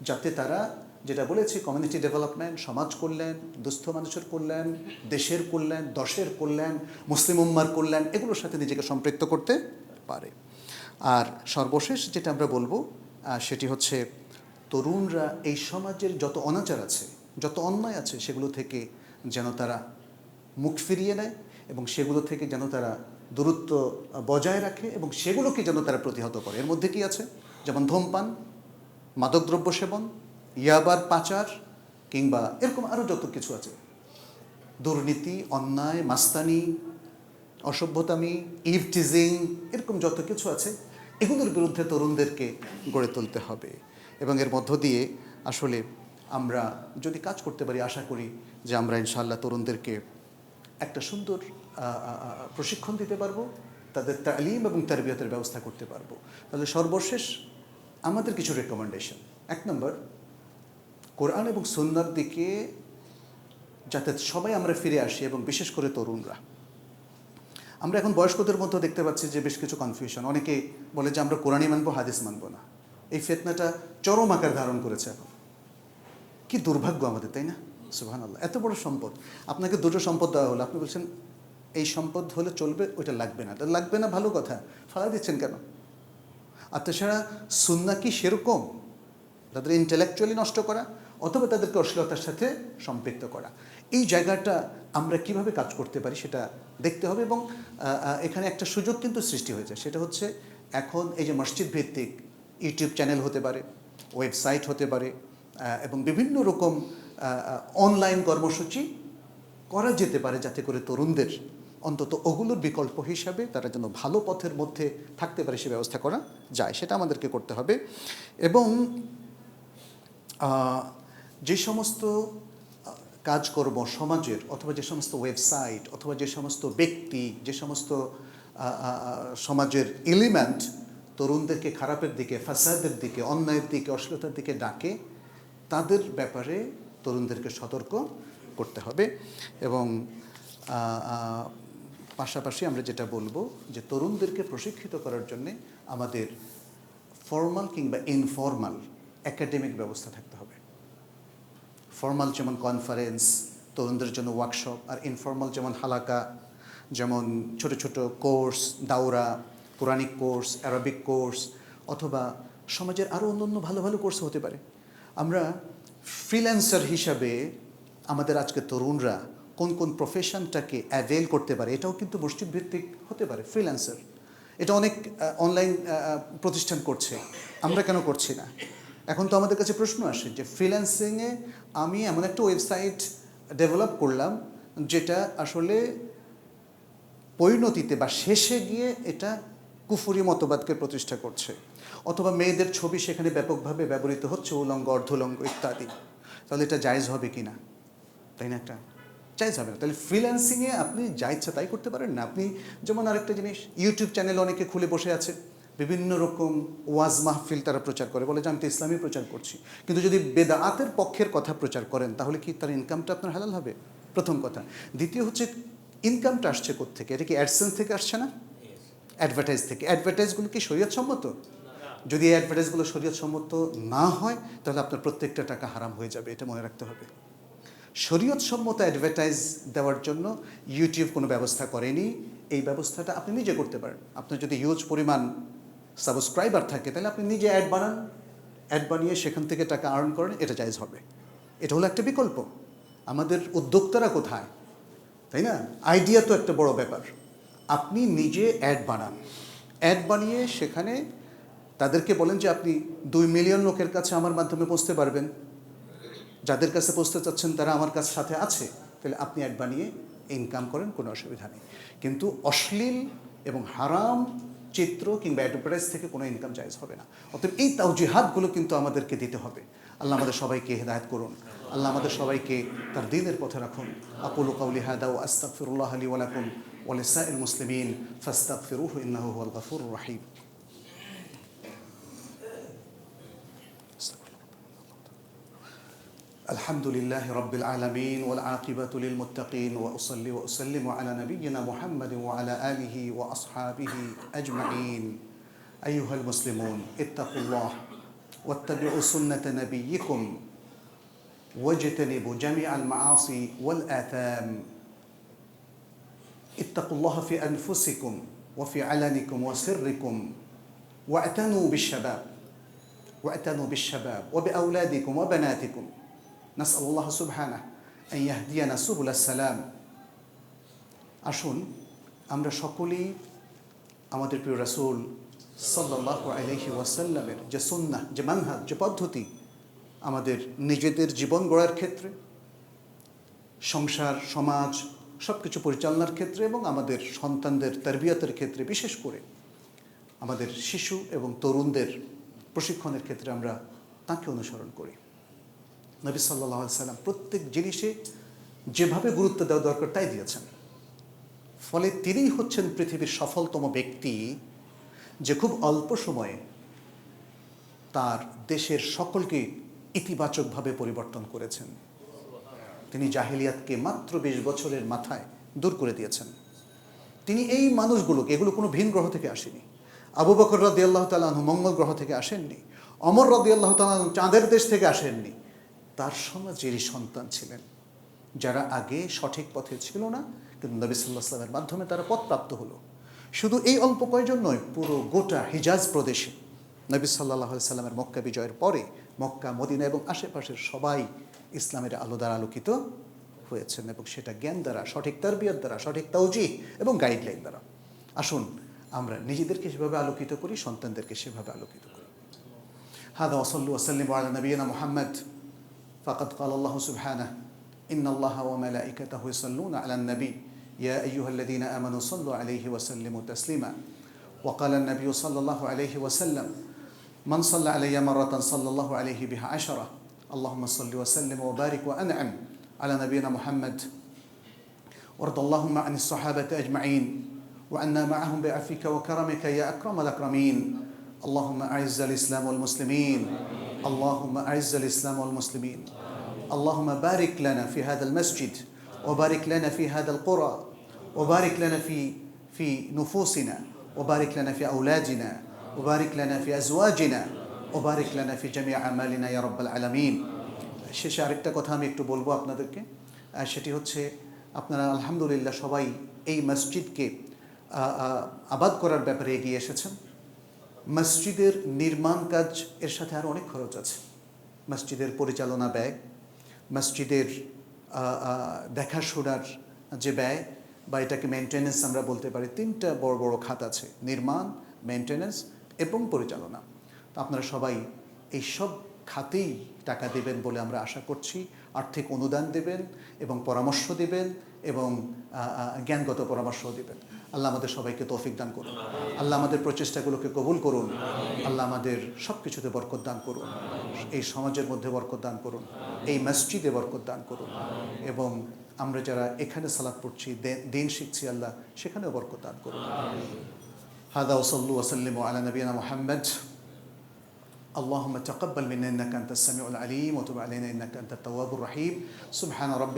যাতে তারা, যেটা বলেছি, কমিউনিটি ডেভেলপমেন্ট, সমাজ কল্যাণ, দুস্থ মানুষের কল্যাণ, দেশের কল্যাণ, দশের কল্যাণ, মুসলিম উম্মার কল্যাণ, এগুলোর সাথে নিজেকে সম্পৃক্ত করতে পারে। আর সর্বশেষ যেটা আমরা বলবো সেটি হচ্ছে তরুণরা এই সমাজের যত অনাচার আছে, যত অন্যায় আছে, সেগুলো থেকে যেন তারা মুখ ফিরিয়ে নেয় এবং সেগুলো থেকে যেন তারা দূরত্ব বজায় রাখে এবং সেগুলোকে যেন তারা প্রতিহত করে। এর মধ্যে কি আছে? যেমন ধূমপান, মাদকদ্রব্য সেবন, ইয়াবার পাচার কিংবা এরকম আরও যত কিছু আছে, দুর্নীতি, অন্যায়, মাস্তানি, অসভ্যতামি, ইভটিজিং, এরকম যত কিছু আছে, এগুলোর বিরুদ্ধে তরুণদেরকে গড়ে তুলতে হবে। এবং এর মধ্য দিয়ে আসলে আমরা যদি কাজ করতে পারি, আশা করি যে আমরা ইনশাআল্লাহ তরুণদেরকে একটা সুন্দর প্রশিক্ষণ দিতে পারবো, তাদের তালিম এবং তারবিয়তের ব্যবস্থা করতে পারবো। তাহলে সর্বশেষ আমাদের কিছু রেকমেন্ডেশন। 1 নম্বর, কোরআন এবং সুন্নাহর দিকে যাতে সবাই আমরা ফিরে আসি, এবং বিশেষ করে তরুণরা। আমরা এখন বয়স্কদের মধ্যে দেখতে পাচ্ছি যে বেশ কিছু কনফিউশন। অনেকে বলে যে আমরা কোরআনই মানবো, হাদিস মানবো না। এই ফিতনাটা চরম আকার ধারণ করেছে এখন। কি দুর্ভাগ্য আমাদের, তাই না? সুবহানাল্লাহ, এত বড় সম্পদ, আপনাকে দুটো সম্পদ দেওয়া হলো, আপনি বলছেন এই সম্পদ হলে চলবে, ওইটা লাগবে না। লাগবে না ভালো কথা, ফালা দিচ্ছেন কেন? আর তাছাড়া সুন্নাহ কি সেরকম তাদের ইন্টেলেকচুয়ালি নষ্ট করা, অথবা তাদেরকে অশ্লীলতার সাথে সম্পৃক্ত করা? এই জায়গাটা আমরা কিভাবে কাজ করতে পারি সেটা দেখতে হবে। এবং এখানে একটা সুযোগ কিন্তু সৃষ্টি হয়েছে, সেটা হচ্ছে এখন এই যে মসজিদ ভিত্তিক ইউটিউব চ্যানেল হতে পারে, ওয়েবসাইট হতে পারে, এবং বিভিন্ন রকম অনলাইন কর্মসূচি করা যেতে পারে, যাতে করে তরুণদের অন্তত ওগুলোর বিকল্প হিসাবে তারা যেন ভালো পথের মধ্যে থাকতে পারে সে ব্যবস্থা করা যায়, সেটা আমাদেরকে করতে হবে। এবং যে সমস্ত কাজকর্ম সমাজের, অথবা যে সমস্ত ওয়েবসাইট, অথবা যে সমস্ত ব্যক্তি, যে সমস্ত সমাজের এলিমেন্ট তরুণদেরকে খারাপের দিকে, ফাসাদের দিকে, অন্যায়ের দিকে, অশ্লীলতার দিকে ডাকে, তাদের ব্যাপারে তরুণদেরকে সতর্ক করতে হবে। এবং পাশাপাশি আমরা যেটা বলবো যে তরুণদেরকে প্রশিক্ষিত করার জন্যে আমাদের ফর্মাল কিংবা ইনফর্মাল একাডেমিক ব্যবস্থা থাকতে হবে। ফর্মাল যেমন কনফারেন্স, তরুণদের জন্য ওয়ার্কশপ, আর ইনফর্মাল যেমন হালাকা, যেমন ছোট ছোট কোর্স, দাওরা, কোরআনিক কোর্স, অ্যারাবিক কোর্স, অথবা সমাজের আরও অন্যান্য ভালো ভালো কোর্স হতে পারে। আমরা ফ্রিল্যান্সার হিসাবে আমাদের আজকে তরুণরা কোন কোন প্রফেশনটাকে অ্যাভেল করতে পারে, এটাও কিন্তু মসজিদ ভিত্তিক হতে পারে। ফ্রিল্যান্সার এটা অনেক অনলাইন প্রতিষ্ঠান করছে, আমরা কেন করছি না? এখন তো আমাদের কাছে প্রশ্ন আসে যে ফ্রিল্যান্সিংয়ে আমি এমন একটা ওয়েবসাইট ডেভেলপ করলাম যেটা আসলে পরিণতিতে বা শেষে গিয়ে এটা কুফরি মতবাদকে প্রতিষ্ঠা করছে, অথবা মেয়েদের ছবি সেখানে ব্যাপকভাবে ব্যবহৃত হচ্ছে, উলঙ্গ, অর্ধলঙ্গ ইত্যাদি, তাহলে এটা জায়েজ হবে কি না? তাই না? একটা জায়েজ হবে না। তাহলে ফ্রিল্যান্সিংয়ে আপনি যা ইচ্ছা তাই করতে পারেন না। আপনি যেমন আরেকটা জিনিস, ইউটিউব চ্যানেল অনেকে খুলে বসে আছে, বিভিন্ন রকম ওয়াজ মাহফিল তারা প্রচার করে, বলে যে আমি তো ইসলামী প্রচার করছি। কিন্তু যদি বেদাআতের পক্ষের কথা প্রচার করেন, তাহলে কি তার ইনকামটা আপনার হালাল হবে? প্রথম কথা। দ্বিতীয় হচ্ছে, ইনকামটা আসছে কোত্থেকে? এটা কি অ্যাডসেন্স থেকে আসছে না? অ্যাডভার্টাইজ থেকে। অ্যাডভার্টাইজগুলো কি শরীয়তসম্মত? যদি এই অ্যাডভার্টাইজগুলো শরীয়তসম্মত না হয়, তাহলে আপনার প্রত্যেকটা টাকা হারাম হয়ে যাবে, এটা মনে রাখতে হবে। শরীয়তসম্মত অ্যাডভার্টাইজ দেওয়ার জন্য ইউটিউব কোনো ব্যবস্থা করেনি, এই ব্যবস্থাটা আপনি নিজে করতে পারেন। আপনার যদি হিউজ পরিমাণ সাবস্ক্রাইবার থাকে, তাহলে আপনি নিজে অ্যাড বানান, অ্যাড বানিয়ে সেখান থেকে টাকা আর্ন করেন, এটা জায়েজ হবে। এটা হলো একটা বিকল্প। আমাদের উদ্যোক্তারা কোথায়, তাই না? আইডিয়া তো একটা বড় ব্যাপার। আপনি নিজে অ্যাড বানান, অ্যাড বানিয়ে সেখানে তাদেরকে বলেন যে আপনি 2 মিলিয়ন লোকের কাছে আমার মাধ্যমে পৌঁছতে পারবেন, যাদের কাছে পৌঁছতে চাচ্ছেন তারা আমার কাছে সাথে আছে, তাহলে আপনি অ্যাড বানিয়ে ইনকাম করেন, কোনো অসুবিধা নেই। কিন্তু অশ্লীল এবং হারাম চিত্র কিংবা অ্যাডভার্টাইজ থেকে কোনো ইনকাম জায়েজ হবে না। অতএব এই তাওজিহাতগুলো কিন্তু আমাদেরকে দিতে হবে। আল্লাহ আমাদের সবাইকে হেদায়েত করুন, আল্লাহ আমাদের সবাইকে তার দ্বীনের পথে রাখুন। আকুলু কাউলি হাদা ওয়া আস্তাগফিরুল্লাহ লি ওয়া লাকুম ওয়া লিসাইরিল মুসলিমিন ফাস্তাগফিরুহু ইন্নাহু হুয়াল গফুরুর রহিম। الحمد لله رب العالمين والعاقبة للمتقين وأصلي وأسلم على نبينا محمد وعلى آله وأصحابه أجمعين. أيها المسلمون، اتقوا الله واتبعوا سنة نبيكم واجتنبوا جميع المعاصي والآثام. اتقوا الله في أنفسكم وفي علنكم وسركم، واعتنوا بالشباب وبأولادكم وبناتكم. نسأل الله سبحانه أن يهدينا سبل السلام. আসুন আমরা সকলেই আমাদের প্রিয় রাসূল সাল্লাল্লাহু আলাইহি ওয়াসাল্লামের যে সুন্নাহ, যে মানহাজ, যে পদ্ধতি, আমাদের নিজেদের জীবন গড়ার ক্ষেত্রে, সংসার সমাজ সব কিছু পরিচালনার ক্ষেত্রে এবং আমাদের সন্তানদের তারবিয়াতের ক্ষেত্রে, বিশেষ করে আমাদের শিশু এবং তরুণদের প্রশিক্ষণের ক্ষেত্রে আমরা তাকে অনুসরণ করি। নবী সাল্লাল্লাহু আলাইহি সাল্লাম প্রত্যেক জিনিসে যেভাবে গুরুত্ব দেওয়া দরকার তাই দিয়েছেন। ফলে তিনিই হচ্ছেন পৃথিবীর সফলতম ব্যক্তি যে খুব অল্প সময়ে তার দেশের সকলকে ইতিবাচকভাবে পরিবর্তন করেছেন। তিনি জাহিলিয়াতকে মাত্র 20 বছরের মাথায় দূর করে দিয়েছেন। তিনি এই মানুষগুলোকে, এগুলো কোনো ভিন গ্রহ থেকে আসেনি। আবু বকর রাদিয়াল্লাহু তাআলা আনহু মঙ্গল গ্রহ থেকে আসেননি, ওমর রাদিয়াল্লাহু তাআলা আনহু চাঁদের দেশ থেকে আসেননি। তার সমাজেরই সন্তান ছিলেন যারা আগে সঠিক পথে ছিল না, কিন্তু নবী সাল্লাল্লাহু আলাইহি ওয়াসাল্লামের মাধ্যমে তারা পথপ্রাপ্ত হলো। শুধু এই অল্প কয়েকজন নয়, পুরো গোটা হিজাজ প্রদেশে নবী সাল্লাল্লাহু আলাইহি ওয়াসাল্লামের মক্কা বিজয়ের পরে মক্কা, মদিনা এবং আশেপাশের সবাই ইসলামের আলো দ্বারা আলোকিত হয়েছেন, এবং সেটা জ্ঞান দ্বারা, সঠিক তারবিয়াত দ্বারা, সঠিক তাওজীহ এবং গাইডলাইন দ্বারা। আসুন আমরা নিজেদেরকে সেভাবে আলোকিত করি, সন্তানদেরকে সেভাবে আলোকিত করি। হাদা ওয়াসাল্লু ওয়াসাল্লিমু আলা নবিয়িনা মুহাম্মদ ফাকাদ ক্বালা আল্লাহু সুবহানাহু ইন্নাল্লাহা ওয়া মালাইকাতাহু ইউসাল্লুনা আলান নবী ইয়া আইয়ুহাল্লাযীনা আমানু সাল্লু আলাইহি ওয়া সাল্লিমু তাসলিমা ওয়া ক্বালা আন-নাবিয়্যু সাল্লাল্লাহু আলাইহি ওয়া সাল্লাম মান সাল্লা আলাইয়া মাররাতান সাল্লাল্লাহু আলাইহি বিহা আশারা আল্লাহুম্মা সাল্লি ওয়া সাল্লিম ওয়া বারিক ওয়া আন'আম আলা নবিয়িনা মুহাম্মদ ওয়ারদ আল্লাহুম্মা আনিস সাহাবাতি আজমাইন وأنا معهم بعفوك وكرمك يا أكرم الأكرمين اللهم أعز الإسلام والمسلمين اللهم أعز الإسلام والمسلمين اللهم بارك لنا في هذا المسجد وبارك لنا في هذا القرى وبارك لنا في نفوسنا وبارك لنا في أولادنا وبارك لنا في أزواجنا وبارك لنا في جميع أعمالنا يا رب العالمين শেষে আরেকটা কথা আমি একটু বলবো আপনাদেরকে, সেটি হচ্ছে আপনারা আলহামদুলিল্লাহ সবাই এই মসজিদকে আবাদ করার ব্যাপারে এগিয়ে এসেছেন। মসজিদের নির্মাণ কাজ এর সাথে আরও অনেক খরচ আছে। মসজিদের পরিচালনা ব্যয়, মসজিদের দেখাশোনার যে ব্যয় বা এটাকে মেনটেন্যান্স আমরা বলতে পারি, 3টা বড় বড় খাত আছে: নির্মাণ, মেনটেন্যান্স এবং পরিচালনা। তো আপনারা সবাই এই সব খাতেই টাকা দেবেন বলে আমরা আশা করছি। আর্থিক অনুদান দেবেন এবং পরামর্শ দেবেন এবং জ্ঞানগত পরামর্শও দেবেন। আল্লাহ আমাদের সবাইকে তৌফিক দান করুন। আল্লাহ আমাদের প্রচেষ্টাগুলোকে কবুল করুন। আল্লাহ আমাদের সব কিছুতে বরকত দান করুন। এই সমাজের মধ্যে বরকত দান করুন, এই মসজিদে বরকত দান করুন, এবং আমরা যারা এখানে সালাত পড়ছি, দিন শিখছি, আল্লাহ সেখানেও বরকত দান করুন। হাদা ওয়াসাল্লু ওয়াসাল্লিমু আলা নবিয়িনা মুহাম্মদ اللهم تقبل منا إنك أنت السميع العليم وتب علينا إنك أنت التواب الرحيم سبحان ربك